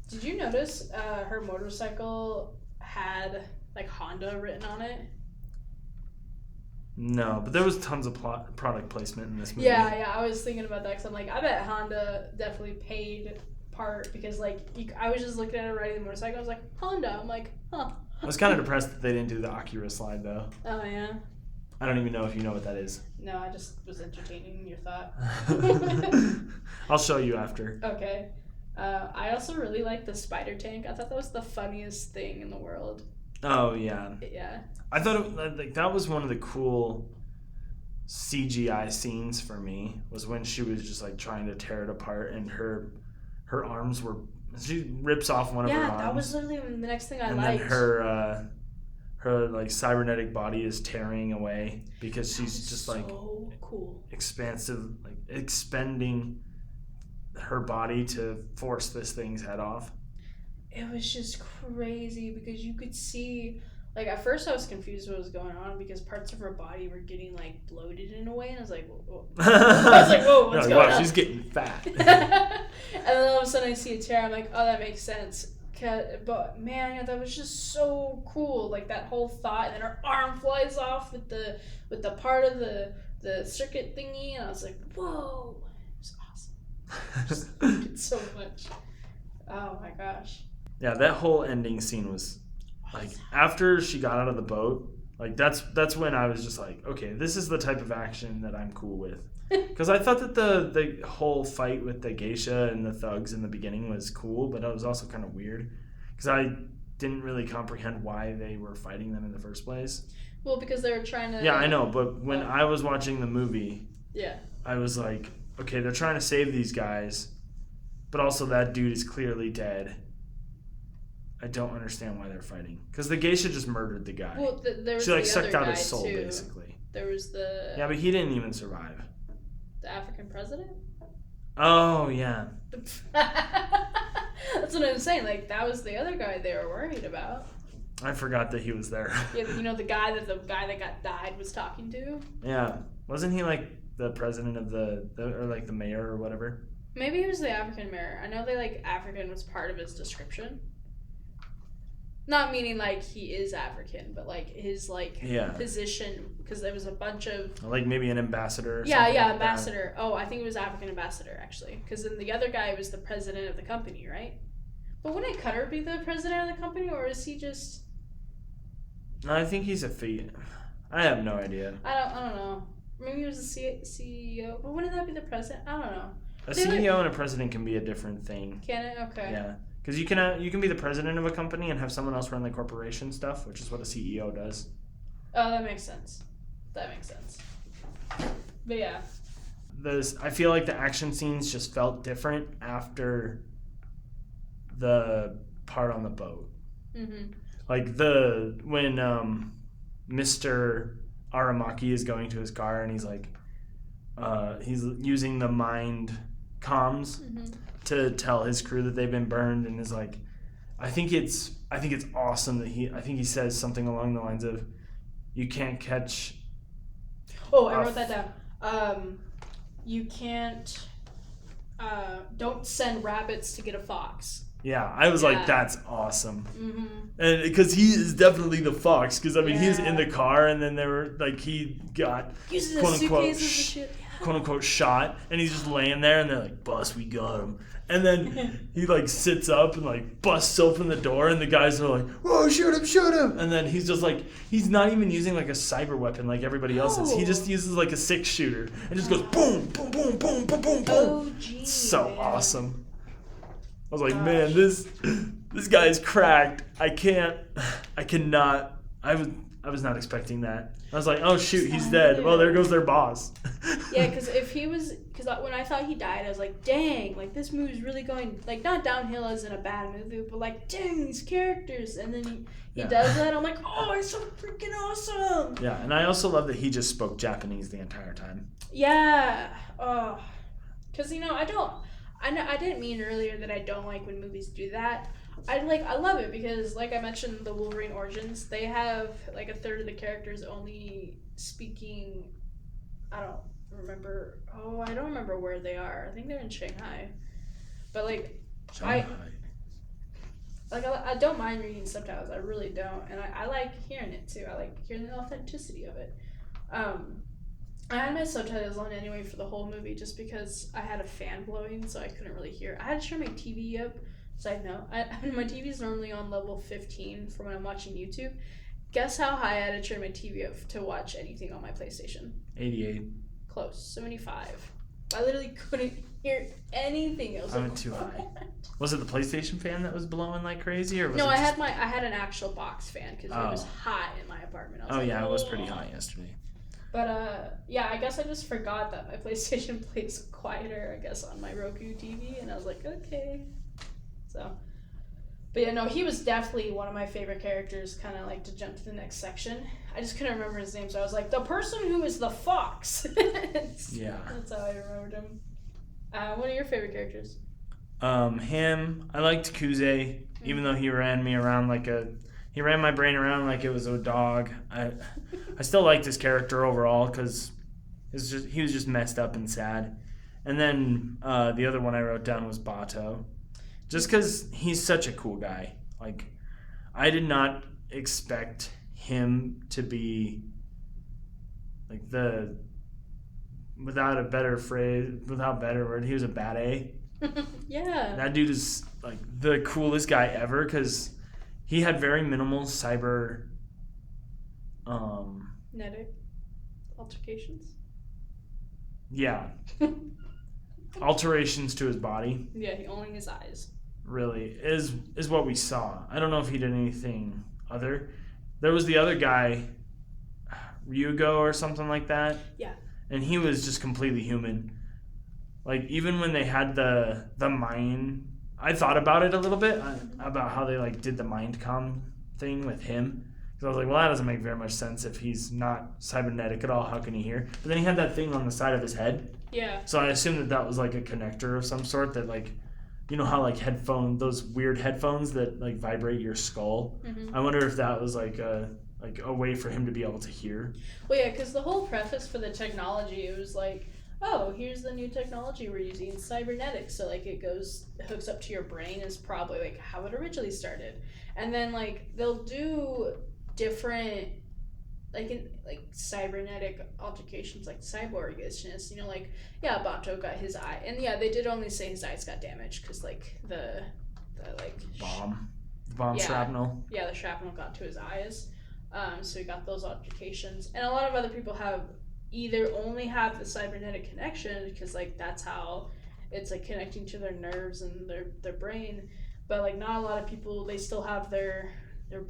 Did you notice her motorcycle had like Honda written on it? No, but there was tons of product placement in this movie. Yeah, I was thinking about that because I'm like, I bet Honda definitely paid part because like I was just looking at her riding the motorcycle. I was like, Honda. I'm like, huh. I was kind of depressed that they didn't do the Acura slide though. Oh yeah. I don't even know if you know what that is. No, I just was entertaining your thought. I'll show you after. Okay. I also really like the spider tank. I thought that was the funniest thing in the world. Oh yeah. Yeah. I thought that was one of the cool CGI scenes for me, was when she was just like trying to tear it apart and her arms were, she rips off one of her arms. Yeah, that was literally the next thing I liked. And then her like cybernetic body is tearing away because she's just like so cool. Expansive, like expending her body to force this thing's head off. It was just crazy because you could see, like at first I was confused what was going on because parts of her body were getting like bloated in a way, and I was like, whoa. I was like, whoa, what's going on? She's getting fat. And then all of a sudden I see a tear. I'm like, oh, that makes sense. But man, yeah, that was just so cool. Like that whole thought, and then her arm flies off with the part of the circuit thingy, and I was like, whoa, it was awesome. Just loved it so much. Oh my gosh. Yeah, that whole ending scene was like after she got out of the boat. Like that's when I was just like, okay, this is the type of action that I'm cool with. Because I thought that the whole fight with the geisha and the thugs in the beginning was cool, but it was also kind of weird. Because I didn't really comprehend why they were fighting them in the first place. Well, because they were trying to. Yeah, I know, but when I was watching the movie, yeah, I was like, okay, they're trying to save these guys, but also that dude is clearly dead. I don't understand why they're fighting. Because the geisha just murdered the guy. Well, there was she like the sucked other out guy his soul, too. basically. There was the. Yeah, but he didn't even survive. The African president? Oh, yeah. That's what I'm saying. Like, that was the other guy they were worried about. I forgot that he was there. Yeah, the guy that got died was talking to. Yeah. Wasn't he like the president of or like the mayor or whatever? Maybe he was the African mayor. I know African was part of his description. Not meaning like he is African, but like his position, because there was a bunch of like maybe an ambassador. Or yeah, like ambassador. That. Oh, I think it was African ambassador actually, because then the other guy was the president of the company, right? But wouldn't Cutter be the president of the company, or is he just? I think he's a fee. I have no idea. I don't know. Maybe he was the CEO, but wouldn't that be the president? I don't know. A CEO and a president can be a different thing. Can it? Okay. Yeah. Because you can be the president of a company and have someone else run the corporation stuff, which is what a CEO does. Oh, that makes sense. But yeah. I feel like the action scenes just felt different after the part on the boat. Mm-hmm. Like when Mr. Aramaki is going to his car and he's like, he's using the mind comms. Mm-hmm. To tell his crew that they've been burned, and is like, I think it's awesome that he says something along the lines of, you can't catch. Oh, I wrote that down. You can't. Don't send rabbits to get a fox. Yeah, I was like, that's awesome. Mm-hmm. And because he is definitely the fox, because I mean he's in the car, and then they were like he got quote unquote shot, and he's just laying there, and they're like, boss, we got him. And then he like sits up and like busts open the door, and the guys are like, whoa, shoot him. And then he's just like, he's not even using like a cyber weapon like everybody else is. He just uses like a 6-shooter and just goes boom, boom, boom, boom, boom, boom, boom. Oh, geez, so awesome. I was like, man, this guy's cracked. I was not expecting that. I was like, oh shoot, he's dead. Well, there goes their boss. Yeah, because when I thought he died, I was like, dang, like this movie's really going, like not downhill as in a bad movie, but like, dang, these characters. And then he does that. I'm like, oh, it's so freaking awesome. Yeah, and I also love that he just spoke Japanese the entire time. Yeah. Oh, because I didn't mean earlier that I don't like when movies do that. I love it because, like I mentioned, the Wolverine Origins, they have like a third of the characters only speaking. I don't remember where they are. I think they're in Shanghai, but like Shanghai. I don't mind reading subtitles. I really don't, and I like hearing it too. I like hearing the authenticity of it. I had my subtitles on anyway for the whole movie just because I had a fan blowing, so I couldn't really hear. I had to turn my TV up. Side note, my TV is normally on level 15 for when I'm watching YouTube. Guess how high I had to turn my TV up to watch anything on my PlayStation? 88. Close. 75. I literally couldn't hear anything. I was I went too high. Was it the PlayStation fan that was blowing like crazy, or was no? it I had an actual box fan because it was hot in my apartment. It was pretty hot yesterday. But I guess I just forgot that my PlayStation plays quieter, I guess, on my Roku TV, and I was like, okay. So, but yeah, no, he was definitely one of my favorite characters, kind of like to jump to the next section. I just couldn't remember his name, so I was like, the person who is the fox. Yeah. That's how I remembered him. What are your favorite characters? Him. I liked Kuze, even though he ran my brain around like it was a dog. I still liked his character overall because he was just messed up and sad. And then the other one I wrote down was Bato. Just because he's such a cool guy. Like, I did not expect him to be like without better word, he was a bad A. Yeah. That dude is like the coolest guy ever because he had very minimal cyber Netic altercations. Yeah. Alterations to his body. Yeah, only his eyes. Really is what we saw. I don't know if he did anything other. There was the other guy, Ryugo or something like that. Yeah. And he was just completely human. Like, even when they had the mind, I thought about it a little bit, about how they, like, did the mind comm thing with him. Because I was like, well, that doesn't make very much sense if he's not cybernetic at all. How can he hear? But then he had that thing on the side of his head. Yeah. So I assumed that was, like, a connector of some sort that, like, you know how, like, those weird headphones that, like, vibrate your skull? Mm-hmm. I wonder if that was, like a way for him to be able to hear. Well, yeah, because the whole preface for the technology, it was like, oh, here's the new technology we're using, it's cybernetic. So, like, it hooks up to your brain is probably, like, how it originally started. And then, like, they'll do different, like cybernetic altercations, like cyborgishness, you know, like, yeah, Bato got his eye. And, yeah, they did only say his eyes got damaged because, like, the Bomb shrapnel. Yeah, the shrapnel got to his eyes. So he got those altercations. And a lot of other people either only have the cybernetic connection because, like, that's how it's, like, connecting to their nerves and their brain. But, like, not a lot of people, they still have their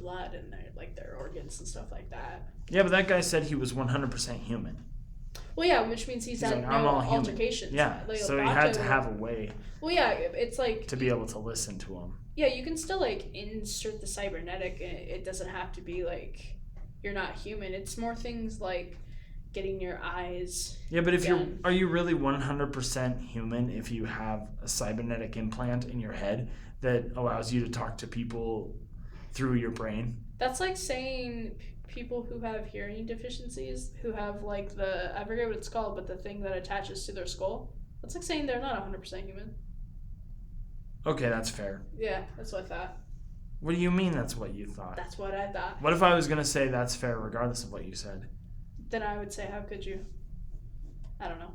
blood and their organs and stuff like that. Yeah, but that guy said he was 100% human. Well, yeah, which means he's had like, no altercations. Yeah, like, so he had to have a way. Well, yeah, it's like to be able to listen to him. Yeah, you can still, like, insert the cybernetic, and it doesn't have to be like you're not human. It's more things like getting your eyes. Yeah, but are you really 100% human if you have a cybernetic implant in your head that allows you to talk to people through your brain? That's like saying people who have hearing deficiencies, who have, like, I forget what it's called, but the thing that attaches to their skull. That's like saying they're not 100% human. Okay, that's fair. Yeah, that's what I thought. What do you mean that's what you thought? That's what I thought. What if I was going to say that's fair regardless of what you said? Then I would say, how could you? I don't know.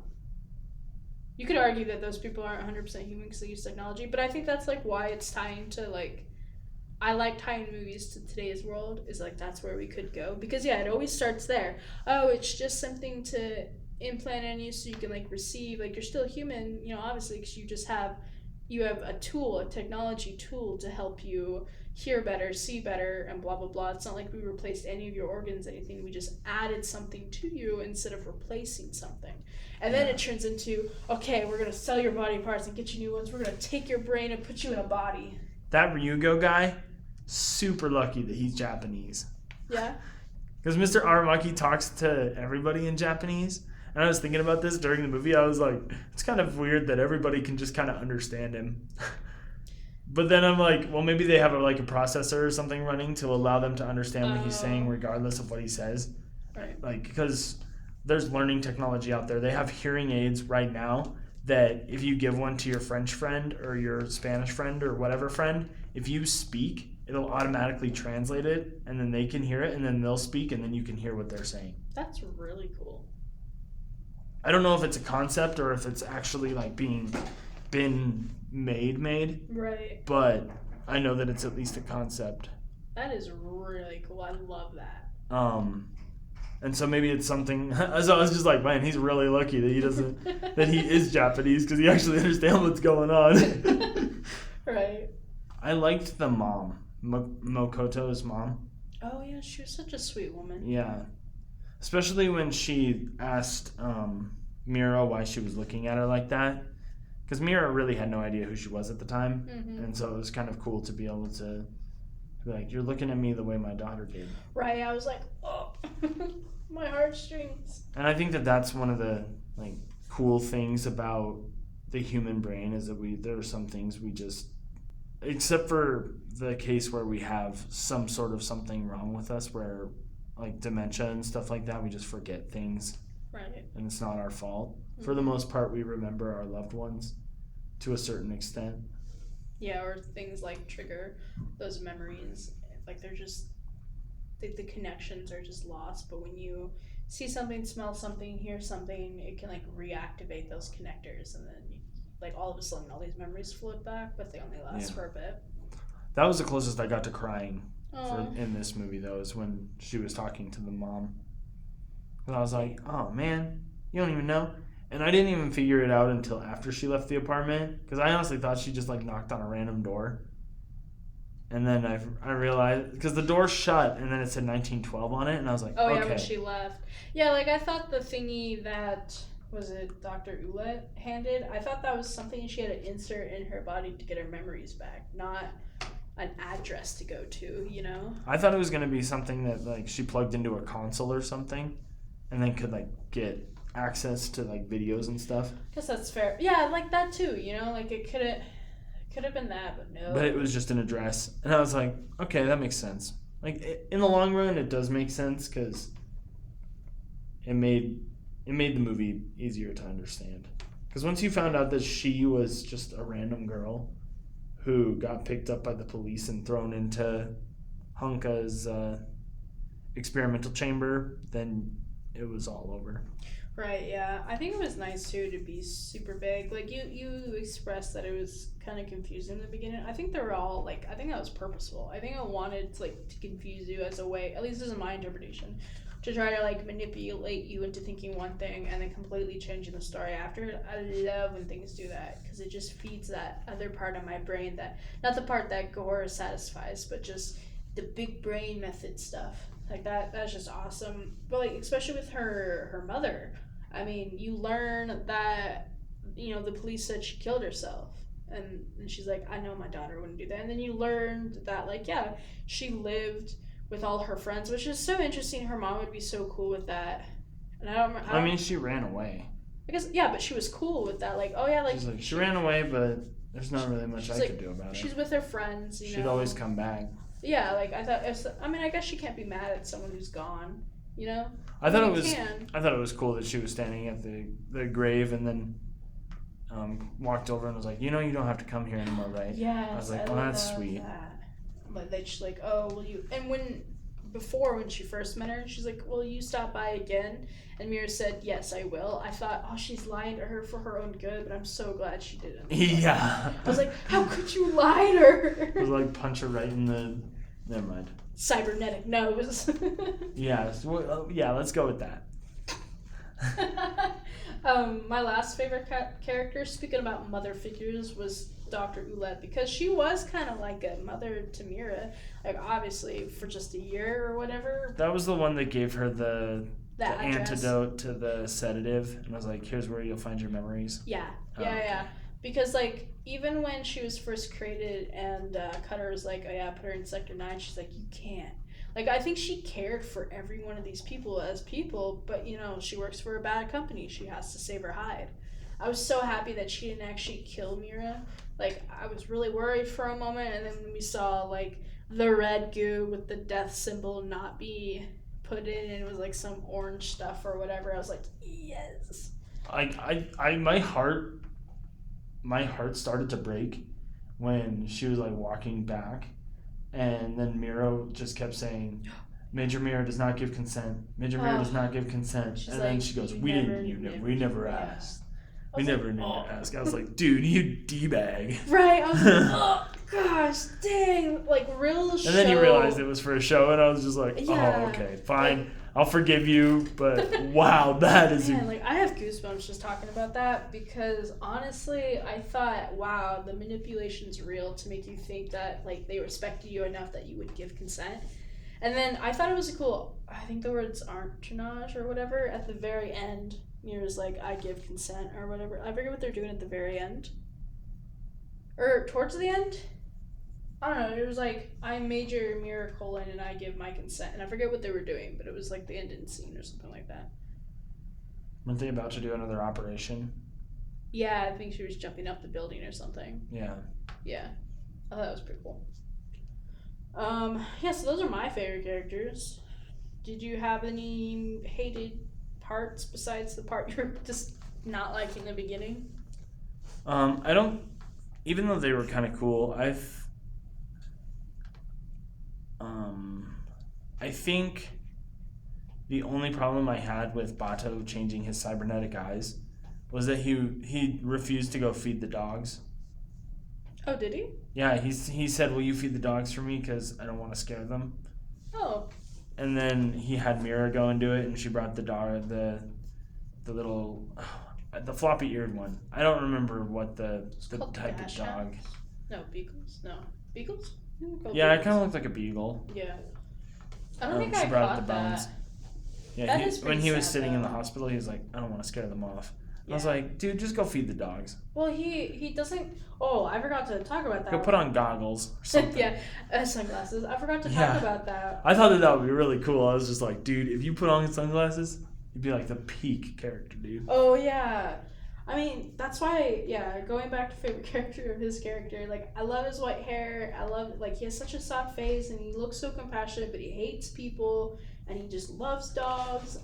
You could argue that those people aren't 100% human because they use technology, but I think that's, like, why it's tying to, like, I like tying movies to today's world, is, like, that's where we could go. Because, yeah, it always starts there. Oh, it's just something to implant in you so you can, like, receive. Like, you're still human, you know, obviously, because you have a tool, a technology tool to help you hear better, see better, and blah, blah, blah. It's not like we replaced any of your organs, anything. We just added something to you instead of replacing something. And then it turns into, okay, we're going to sell your body parts and get you new ones. We're going to take your brain and put you in a body. That Ryugo guy, super lucky that he's Japanese. Yeah? Because Mr. Aramaki talks to everybody in Japanese. And I was thinking about this during the movie. I was like, it's kind of weird that everybody can just kind of understand him. But then I'm like, well, maybe they have a processor or something running to allow them to understand what he's saying regardless of what he says. Right. Like, because there's learning technology out there. They have hearing aids right now that if you give one to your French friend or your Spanish friend or whatever friend, if you speak, it'll automatically translate it, and then they can hear it, and then they'll speak, and then you can hear what they're saying. That's really cool. I don't know if it's a concept or if it's actually, like, been made. Right. But I know that it's at least a concept. That is really cool. I love that. And so maybe it's something. So I was just like, man, he's really lucky that he doesn't that he is Japanese because he actually understands what's going on. Right. I liked the mom, Mokoto's mom. Oh yeah, she was such a sweet woman. Yeah, especially when she asked Mira why she was looking at her like that, because Mira really had no idea who she was at the time, and so it was kind of cool to be able to be like, you're looking at me the way my daughter did. Right. I was like, oh, my heartstrings. And I think that that's one of the, like, cool things about the human brain is that there are some things we just, except for the case where we have some sort of something wrong with us where, like, dementia and stuff like that, we just forget things. Right. And it's not our fault. For the most part, we remember our loved ones to a certain extent. Yeah, or things like trigger those memories. Like they're just the connections are just lost. But when you see something, smell something, hear something, it can like reactivate those connectors, and then like all of a sudden all these memories float back, but they only last Yeah. for a bit. That was the closest I got to crying Oh, in this movie, though, is when she was talking to the mom. And I was like, oh, man, you don't even know? And I didn't even figure it out until after she left the apartment, because I honestly thought she just, like, knocked on a random door. And then I realized, because the door shut, and then it said 1912 on it, and I was like, oh okay. yeah, when she left. Yeah, like I thought the thingy that was it Dr. Ouellette handed. I thought that was something she had to insert in her body to get her memories back, not an address to go to. You know. I thought it was going to be something that, like, she plugged into a console or something, and then could, like, get access to, like, videos and stuff. Guess that's fair. Yeah, like that too. You know, like it could have been that, but no. But it was just an address. And I was like, okay, that makes sense. Like, in the long run, it does make sense because it made the movie easier to understand. Because once you found out that she was just a random girl who got picked up by the police and thrown into Hunka's experimental chamber, then it was all over. Right, yeah. I think it was nice too to be super big. Like you expressed that it was kind of confusing in the beginning. I think they were all like I think that was purposeful. I think I wanted to like to confuse you as a way, at least this is my interpretation, to try to like manipulate you into thinking one thing and then completely changing the story after. I love when things do that because it just feeds that other part of my brain that not the part that gore satisfies, but just the big brain method stuff. Like that's just awesome. But like especially with her mother. I mean, you learn that, you know, the police said she killed herself. And she's like, I know my daughter wouldn't do that. And then you learned that, like, yeah, she lived with all her friends, which is so interesting. Her mom would be so cool with that. And I mean, she ran away. I guess, yeah, but she was cool with that. Like, oh, yeah, like. She's like, she ran away, but there's not really much I could do about it. She's with her friends, you know. She'd always come back. Yeah, like, I mean, I guess she can't be mad at someone who's gone, you know? I thought it was cool that she was standing at the grave and then walked over and was like, you know, you don't have to come here anymore, right? Yes, I was like, well, that's sweet. That. But they just like, oh, will you? And when she first met her, she's like, will you stop by again? And Mira said, yes, I will. I thought, oh, she's lying to her for her own good, but I'm so glad she didn't. Yeah. I was like, how could you lie to her? It was like punch her right in the. Never mind. Cybernetic nose. Yeah, let's go with that. My last favorite character, speaking about mother figures, was Dr. Ouellette because she was kind of like a mother to Mira, like obviously for just a year or whatever. That was the one that gave her the address. Antidote to the sedative, and I was like, here's where you'll find your memories. Yeah, okay. Yeah. Because, like, even when she was first created and Cutter was like, oh, yeah, put her in Sector 9, she's like, you can't. Like, I think she cared for every one of these people as people, but, you know, she works for a bad company. She has to save her hide. I was so happy that she didn't actually kill Mira. Like, I was really worried for a moment, and then when we saw, like, the red goo with the death symbol not be put in, and it was, like, some orange stuff or whatever, I was like, yes. My heart started to break when she was like walking back, and then Miro just kept saying, Major Mira does not give consent. Major Mira does not give consent. And then she goes, we never asked. We never need to ask. I was like, dude, you D-bag. Right. I was like, oh, gosh, dang. Like, real show. And then you realized it was for a show, and I was just like, yeah. Oh, okay, fine. Like, I'll forgive you, but wow, that is... Man, like, I have goosebumps just talking about that because, honestly, I thought, wow, the manipulation's real to make you think that, like, they respected you enough that you would give consent. And then I thought it was a cool, I think the words entourage or whatever, at the very end, Mira's like, I give consent or whatever. I forget what they're doing at the very end. Or towards the end? I don't know, it was like, I Major Mira colon and I give my consent. And I forget what they were doing, but it was like the ending scene or something like that. Weren't they about to do another operation? Yeah, I think she was jumping up the building or something. Yeah. Yeah. I thought that was pretty cool. Yeah, so those are my favorite characters. Did you have any hated parts besides the part you're just not liking in the beginning? I don't even though they were kind of cool, I think the only problem I had with Bato changing his cybernetic eyes was that he refused to go feed the dogs. Oh, did he? Yeah, he said, "Will you feed the dogs for me? Because I don't want to scare them." Oh. And then he had Mira go and do it, and she brought the dog, the little, the floppy eared one. I don't remember what the type of dog. No, beagles. No, beagles. Yeah, it kind of looked like a beagle. Yeah. I don't think I caught that. Yeah, when he was sitting in the hospital, he was like, "I don't want to scare them off." Yeah. I was like, "Dude, just go feed the dogs." Well, he doesn't. Oh, I forgot to talk about that. Go put on goggles or something. Yeah, sunglasses. I forgot to talk about that. I thought that would be really cool. I was just like, dude, if you put on sunglasses, you'd be like the peak character, dude. Oh yeah, I mean that's why. Yeah, going back to favorite character of his character, like I love his white hair. I love like he has such a soft face and he looks so compassionate, but he hates people and he just loves dogs.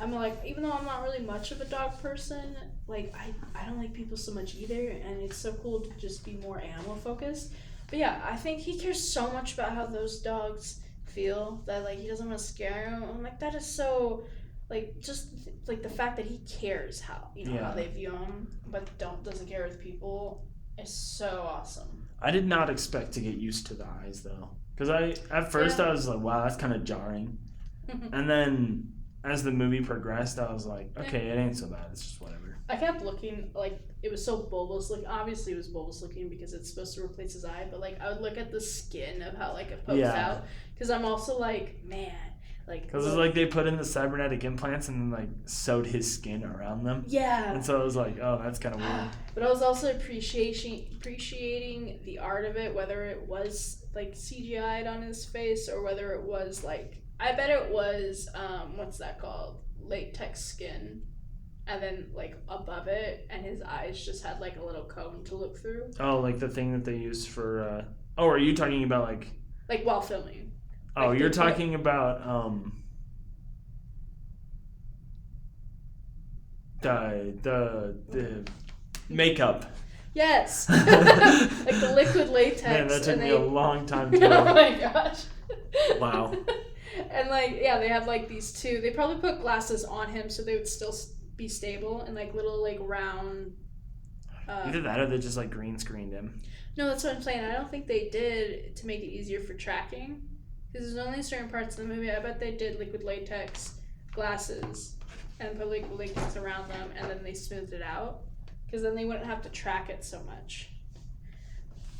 I'm like, even though I'm not really much of a dog person, like I don't like people so much either, and it's so cool to just be more animal focused. But yeah, I think he cares so much about how those dogs feel that like he doesn't want to scare them. I'm like, that is so, like just like the fact that he cares how how they view him, but doesn't care with people is so awesome. I did not expect to get used to the eyes though, because at first I was like, wow, that's kind of jarring, and then as the movie progressed, I was like, okay, it ain't so bad. It's just whatever. I kept looking, like, it was so bulbous looking. Obviously, it was bulbous looking because it's supposed to replace his eye, but, like, I would look at the skin of how, like, it pokes out. Because I'm also like, man, like... Because it's like they put in the cybernetic implants and then, like, sewed his skin around them. Yeah. And so I was like, oh, that's kind of weird. But I was also appreciating the art of it, whether it was, like, CGI'd on his face or whether it was, like... I bet it was, what's that called? Latex skin. And then, like, above it, and his eyes just had, like, a little cone to look through. Oh, like the thing that they use for, oh, are you talking about, like... Like, while filming. Oh, like you're talking about, the makeup. Yes! Like, the liquid latex. Man, that took me a long time to... Oh, my gosh. Wow. And, like, yeah, they have, like, these two. They probably put glasses on him so they would still be stable and, like, little, like, round... Either that or they just, like, green screened him. No, that's what I'm saying. I don't think they did to make it easier for tracking. Because there's only certain parts of the movie. I bet they did liquid latex glasses and put liquid latex around them and then they smoothed it out. Because then they wouldn't have to track it so much.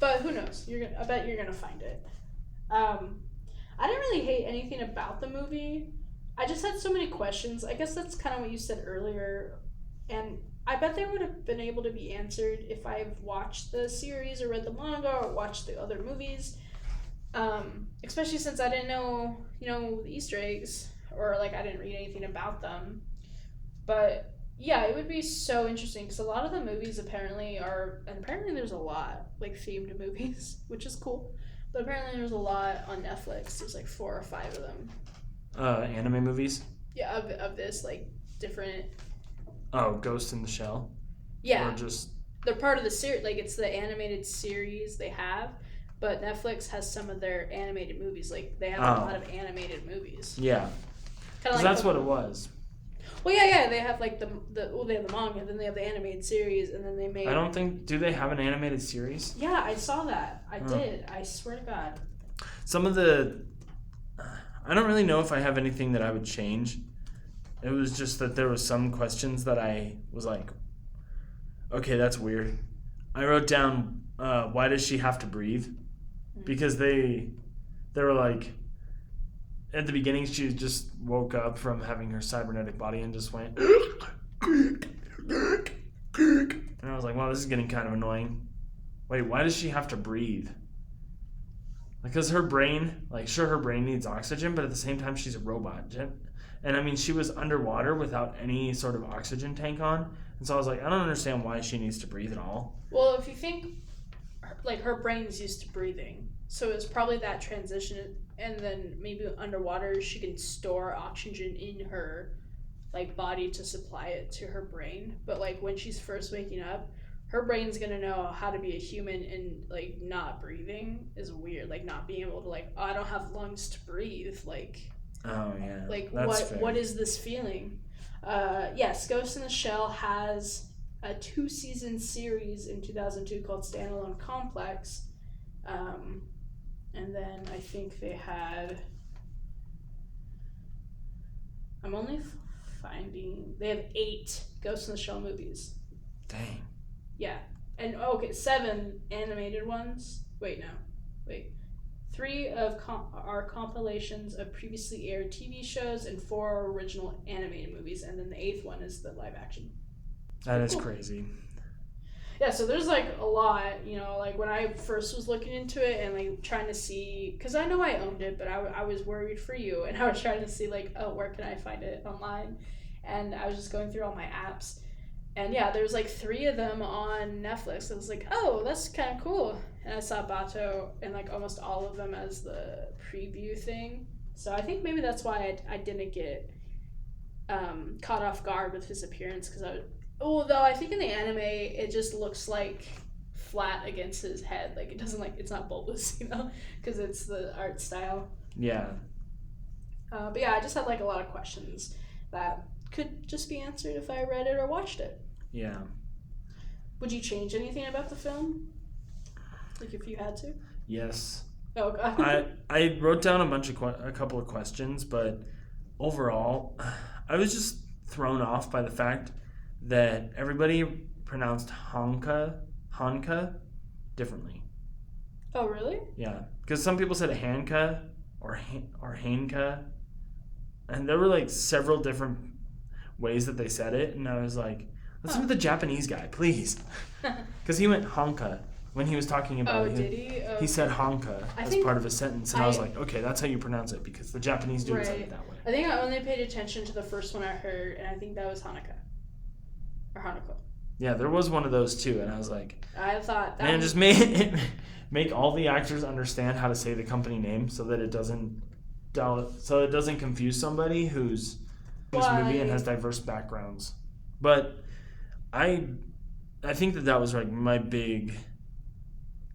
But who knows? I bet you're going to find it. I didn't really hate anything about the movie. I just had so many questions. I guess that's kind of what you said earlier. And I bet they would have been able to be answered if I've watched the series or read the manga or watched the other movies. Especially since I didn't know, the Easter eggs or like I didn't read anything about them. But yeah, it would be so interesting because a lot of the movies apparently there's a lot like themed movies, which is cool. But apparently there's a lot on Netflix. There's like 4 or 5 of them. Anime movies? Yeah, of this, like, different... Oh, Ghost in the Shell? Yeah. Or just... They're part of the series. Like, it's the animated series they have. But Netflix has some of their animated movies. Like, they have a lot of animated movies. Yeah. Because that's what it was. Well, yeah. They have, like, they have the manga, then they have the animated series, and then they made... I don't think... Do they have an animated series? Yeah, I saw that. I did. I swear to God. Some of the... I don't really know if I have anything that I would change. It was just that there was some questions that I was like, okay, that's weird. I wrote down, why does she have to breathe? Because they were like... At the beginning, she just woke up from having her cybernetic body and just went... And I was like, wow, this is getting kind of annoying. Wait, why does she have to breathe? Because her brain, like, sure, her brain needs oxygen, but at the same time, she's a robot. And I mean, she was underwater without any sort of oxygen tank on. And so I was like, I don't understand why she needs to breathe at all. Well, if you think, like, her brain's used to breathing, so it's probably that transition, and then maybe underwater she can store oxygen in her, like, body to supply it to her brain. But, like, when she's first waking up, her brain's gonna know how to be a human, and like not breathing is weird. Like not being able to like, oh, I don't have lungs to breathe. Like, Oh yeah. like That's fair. what is this feeling? Yes, Ghost in the Shell has a 2-season series in 2002 called Standalone Complex, and then I think they had. I'm only finding they have 8 Ghost in the Shell movies. Dang. Yeah, and okay, 7 animated ones. Wait, no, wait. 3 are compilations of previously aired TV shows, and 4 are original animated movies, and then the 8th one is the live action. That is crazy. Yeah, so there's like a lot, you know, like when I first was looking into it and like trying to see, because I know I owned it, but I was worried for you, and I was trying to see like, oh, where can I find it online? And I was just going through all my apps. And yeah, there's like 3 of them on Netflix. I was like, oh, that's kind of cool. And I saw Bato and like almost all of them as the preview thing. So I think maybe that's why I didn't get caught off guard with his appearance. Because although I think in the anime, it just looks like flat against his head. Like it doesn't like, it's not bulbous, you know, because it's the art style. Yeah. But yeah, I just had like a lot of questions that could just be answered if I read it or watched it. Yeah. Would you change anything about the film? Like if you had to? Yes. Oh god. I wrote down a couple of questions, but overall, I was just thrown off by the fact that everybody pronounced Hanka differently. Oh really? Yeah, because some people said Hanka or Hanka, and there were like several different ways that they said it, and I was like, listen to the Japanese guy, please. Because he went Honka when he was talking about it. Oh, did he? Oh. He said Honka as part of a sentence, and I was like, okay, that's how you pronounce it, because the Japanese dude said it that way. I think I only paid attention to the first one I heard, and I think that was Hanukkah. Or Hanukkah. Yeah, there was one of those too, and I was like, I thought that man, just make all the actors understand how to say the company name so that it doesn't confuse somebody who's this movie and has diverse backgrounds. But I think that was like my big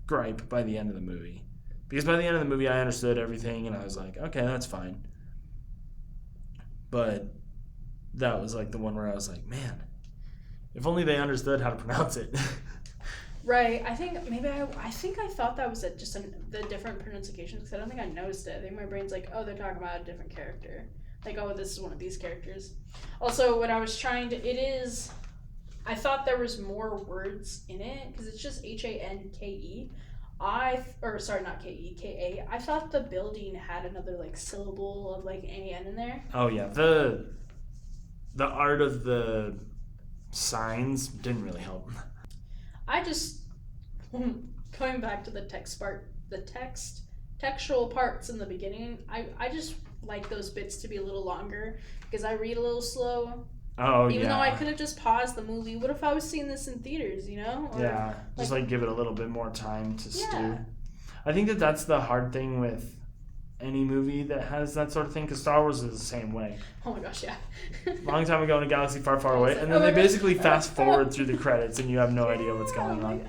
gripe by the end of the movie, because by the end of the movie I understood everything and I was like, okay, that's fine. But that was like the one where I was like, man, if only they understood how to pronounce it. Right. I think maybe I thought that was the different pronunciation, because I don't think I noticed it. I think my brain's like, oh, they're talking about a different character. Like, oh, this is one of these characters. Also, when I was trying to, I thought there was more words in it, because it's just Hanke. Not Ke, Ka. I thought the building had another, like, syllable of, like, an in there. Oh, yeah. The art of the signs didn't really help. I just, going back to the textual parts in the beginning, I just like those bits to be a little longer, because I read a little slow. Oh, Even though I could have just paused the movie. What if I was seeing this in theaters, you know? Or, yeah, just like give it a little bit more time to Yeah. stew. I think that's the hard thing with any movie that has that sort of thing, because Star Wars is the same way. Oh my gosh, yeah. Long time ago in a galaxy far, far away, and then they basically fast forward through the credits and you have no idea what's going on.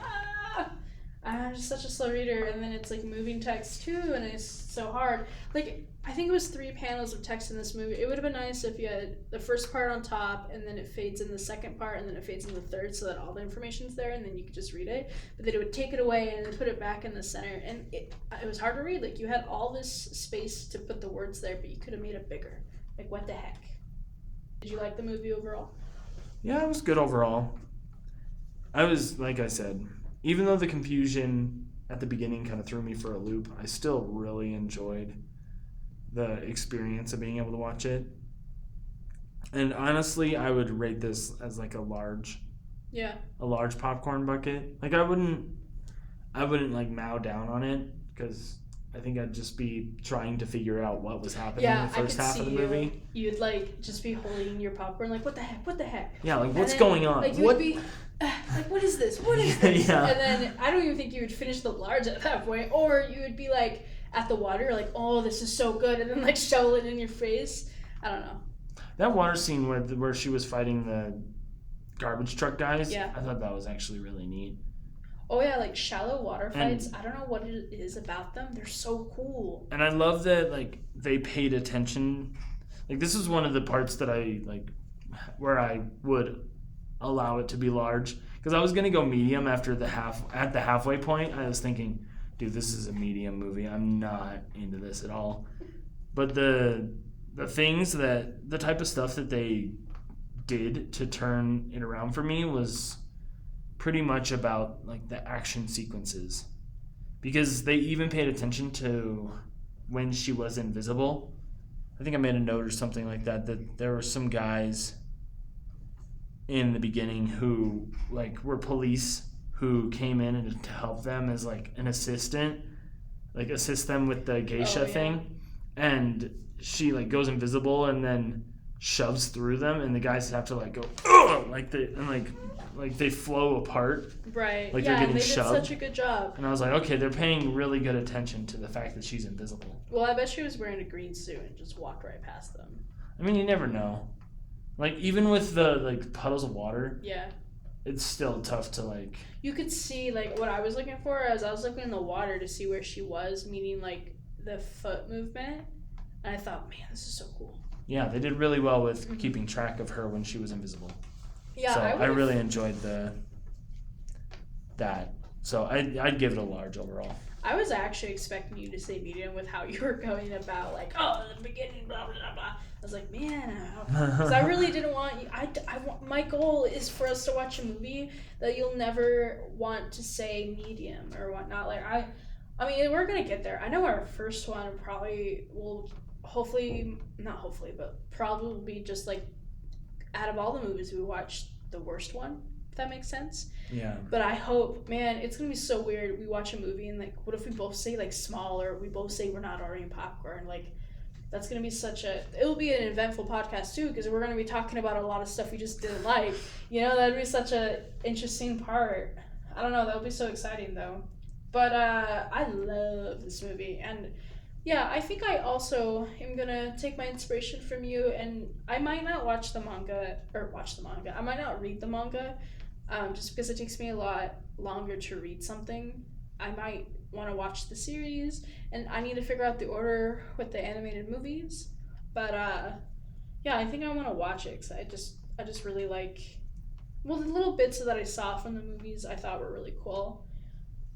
I'm just such a slow reader, and then it's like moving text too, and it's so hard. Like, I think it was 3 panels of text in this movie. It would have been nice if you had the first part on top, and then it fades in the second part, and then it fades in the third, so that all the information's there, and then you could just read it. But then it would take it away and then put it back in the center, and it was hard to read. Like, you had all this space to put the words there, but you could have made it bigger. Like, what the heck? Did you like the movie overall? Yeah, it was good overall. I was, like I said, even though the confusion at the beginning kind of threw me for a loop, I still really enjoyed the experience of being able to watch it. And honestly, I would rate this as like a large popcorn bucket. Like I wouldn't like mow down on it, because I think I'd just be trying to figure out what was happening in the first half of the movie. You'd like just be holding your popcorn like, what the heck? Yeah, like what's going on? Like you would be like, what is this? Yeah. And then I don't even think you would finish the large at that point, or you would be like at the water, like, oh, this is so good, and then like shovel it in your face. I don't know. That water scene where she was fighting garbage truck guys. Yeah. I thought that was actually really neat. Oh yeah, like shallow water fights. I don't know what it is about them. They're so cool. And I love that like they paid attention. Like this is one of the parts that I like where I would allow it to be large, because I was gonna go medium at the halfway point. I was thinking, dude, this is a medium movie. I'm not into this at all. But the type of stuff that they did to turn it around for me was pretty much about like the action sequences, because they even paid attention to when she was invisible. I think I made a note or something like that there were some guys in the beginning who like were police who came in and to help them as like an assistant, like assist them with the geisha thing, and she like goes invisible and then shoves through them, and the guys have to like go like they flow apart. Right. Like yeah, they're getting and they shoved. did such a good job. And I was like, okay, they're paying really good attention to the fact that she's invisible. Well, I bet she was wearing a green suit and just walked right past them. I mean, you never know. Like even with the like puddles of water, yeah, it's still tough to like. You could see like what I was looking for as I was looking in the water to see where she was, meaning like the foot movement. And I thought, man, this is so cool. Yeah, they did really well with keeping track of her when she was invisible. Yeah, so I really enjoyed that. So I'd give it a large overall. I was actually expecting you to say medium with how you were going about like, oh, in the beginning, blah blah blah. I was like, man, because I really didn't want you. I want, my goal is for us to watch a movie that you'll never want to say medium or whatnot. Like I mean, we're gonna get there. I know our first one probably will, probably be just like, out of all the movies we watched, the worst one. If that makes sense. Yeah. But I hope, man, it's gonna be so weird. We watch a movie and like, what if we both say like small, or we both say we're not ordering popcorn? Like, that's gonna be it'll be an eventful podcast too, because we're gonna be talking about a lot of stuff we just didn't like. You know, that'd be such a interesting part. I don't know, that'll be so exciting though. But I love this movie, and yeah, I think I also am gonna take my inspiration from you, and I might not watch the manga. I might not read the manga, just because it takes me a lot longer to read something. I might want to watch the series, and I need to figure out the order with the animated movies. But yeah, I think I want to watch it because I just really like, well, the little bits that I saw from the movies I thought were really cool,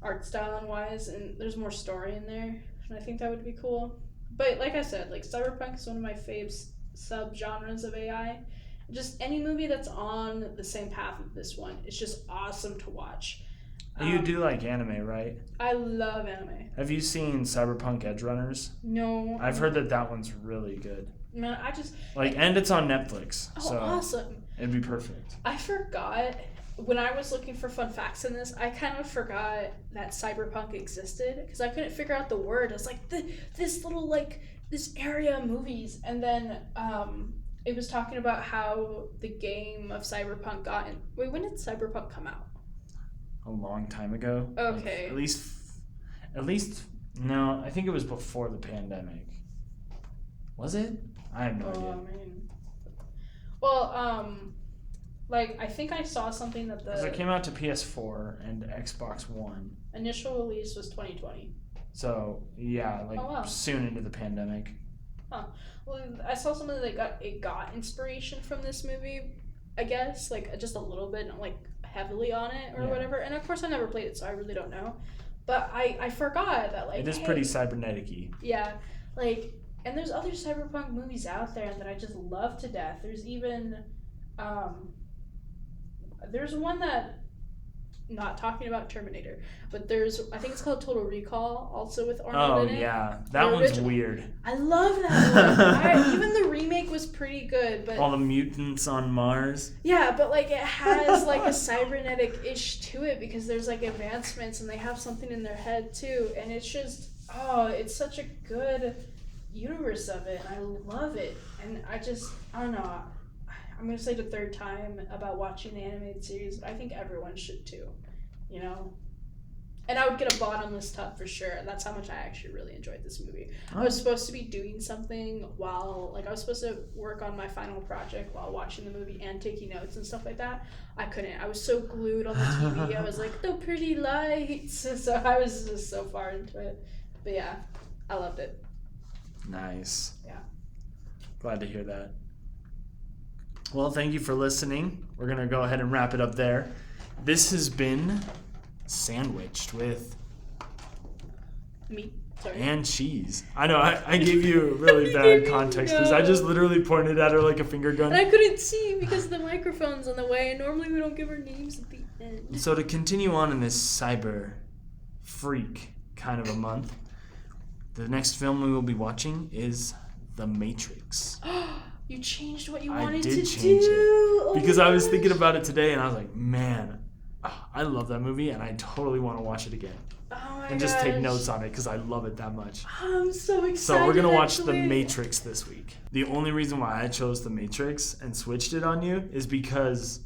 art style and wise, and there's more story in there. And I think that would be cool. But like I said, like cyberpunk is one of my faves sub-genres of AI. Just any movie that's on the same path of this one, it's just awesome to watch. You do like anime, right? I love anime. Have you seen Cyberpunk Edge Runners? No. I've heard that one's really good. Man, I just... and it's on Netflix. Oh, so awesome. It'd be perfect. I forgot... When I was looking for fun facts in this, I kind of forgot that cyberpunk existed because I couldn't figure out the word. I was like, this little, like, this area of movies. And then it was talking about how the game of cyberpunk got in. Wait, when did cyberpunk come out? A long time ago. Okay. Like, at least, no, I think it was before the pandemic. Was it? I have no idea. I mean, well, like, I think I saw something that Because it came out to PS4 and Xbox One. Initial release was 2020. So, yeah, like, soon into the pandemic. Huh. Well, I saw something that got inspiration from this movie, I guess, like, just a little bit, not, like, heavily on it or whatever. And, of course, I never played it, so I really don't know. But I forgot that, like, it is pretty cybernetic-y. Yeah. Like, and there's other cyberpunk movies out there that I just love to death. There's even... there's one that, not talking about Terminator, but I think it's called Total Recall, also with Arnold in it. Oh, yeah. That one's weird. I love that one. Even the remake was pretty good, but... All the mutants on Mars. Yeah, but, like, it has, like, a cybernetic-ish to it because there's, like, advancements and they have something in their head, too. And it's just, it's such a good universe of it. And I love it. And I don't know. I'm going to say the third time about watching the animated series, but I think everyone should too, you know? And I would get a bottomless tub for sure. That's how much I actually really enjoyed this movie. Oh. I was supposed to be doing something while, like, I was supposed to work on my final project while watching the movie and taking notes and stuff like that. I couldn't. I was so glued on the TV. I was like, the pretty lights. So I was just so far into it. But yeah, I loved it. Nice. Yeah. Glad to hear that. Well, thank you for listening. We're going to go ahead and wrap it up there. This has been Sandwiched with Meat. Sorry. and cheese. I know, I gave you really bad context because I just literally pointed at her like a finger gun. And I couldn't see because the microphone's in the way. Normally we don't give our names at the end. So to continue on in this cyber freak kind of a month, the next film we will be watching is The Matrix. You changed what you I wanted did to change do. it because Oh I my was thinking gosh. about it today and I was like, man, I love that movie and I totally want to watch it again Oh my and just take gosh. notes on it because I love it that much. I'm so excited. So we're gonna watch The actually. Matrix this week. The only reason why I chose The Matrix and switched it on you is because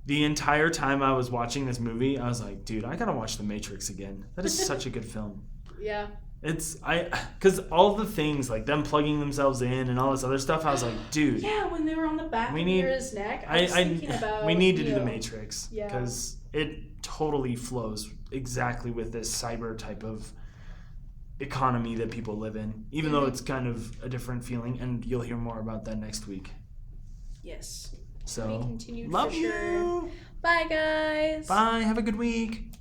the entire time I was watching this movie, I was like, dude, I gotta watch The Matrix again. That is such a good film. Yeah. Because all the things like them plugging themselves in and all this other stuff, I was like, dude, Yeah, when they were on the back We of need- Mira's neck, I was thinking about we need to do Neo. The Matrix Yeah. because it totally flows exactly with this cyber type of economy that people live in, even though it's kind of a different feeling, and you'll hear more about that next week. Yes. So, We continued love for you. sure. Bye, guys. Bye. Have a good week.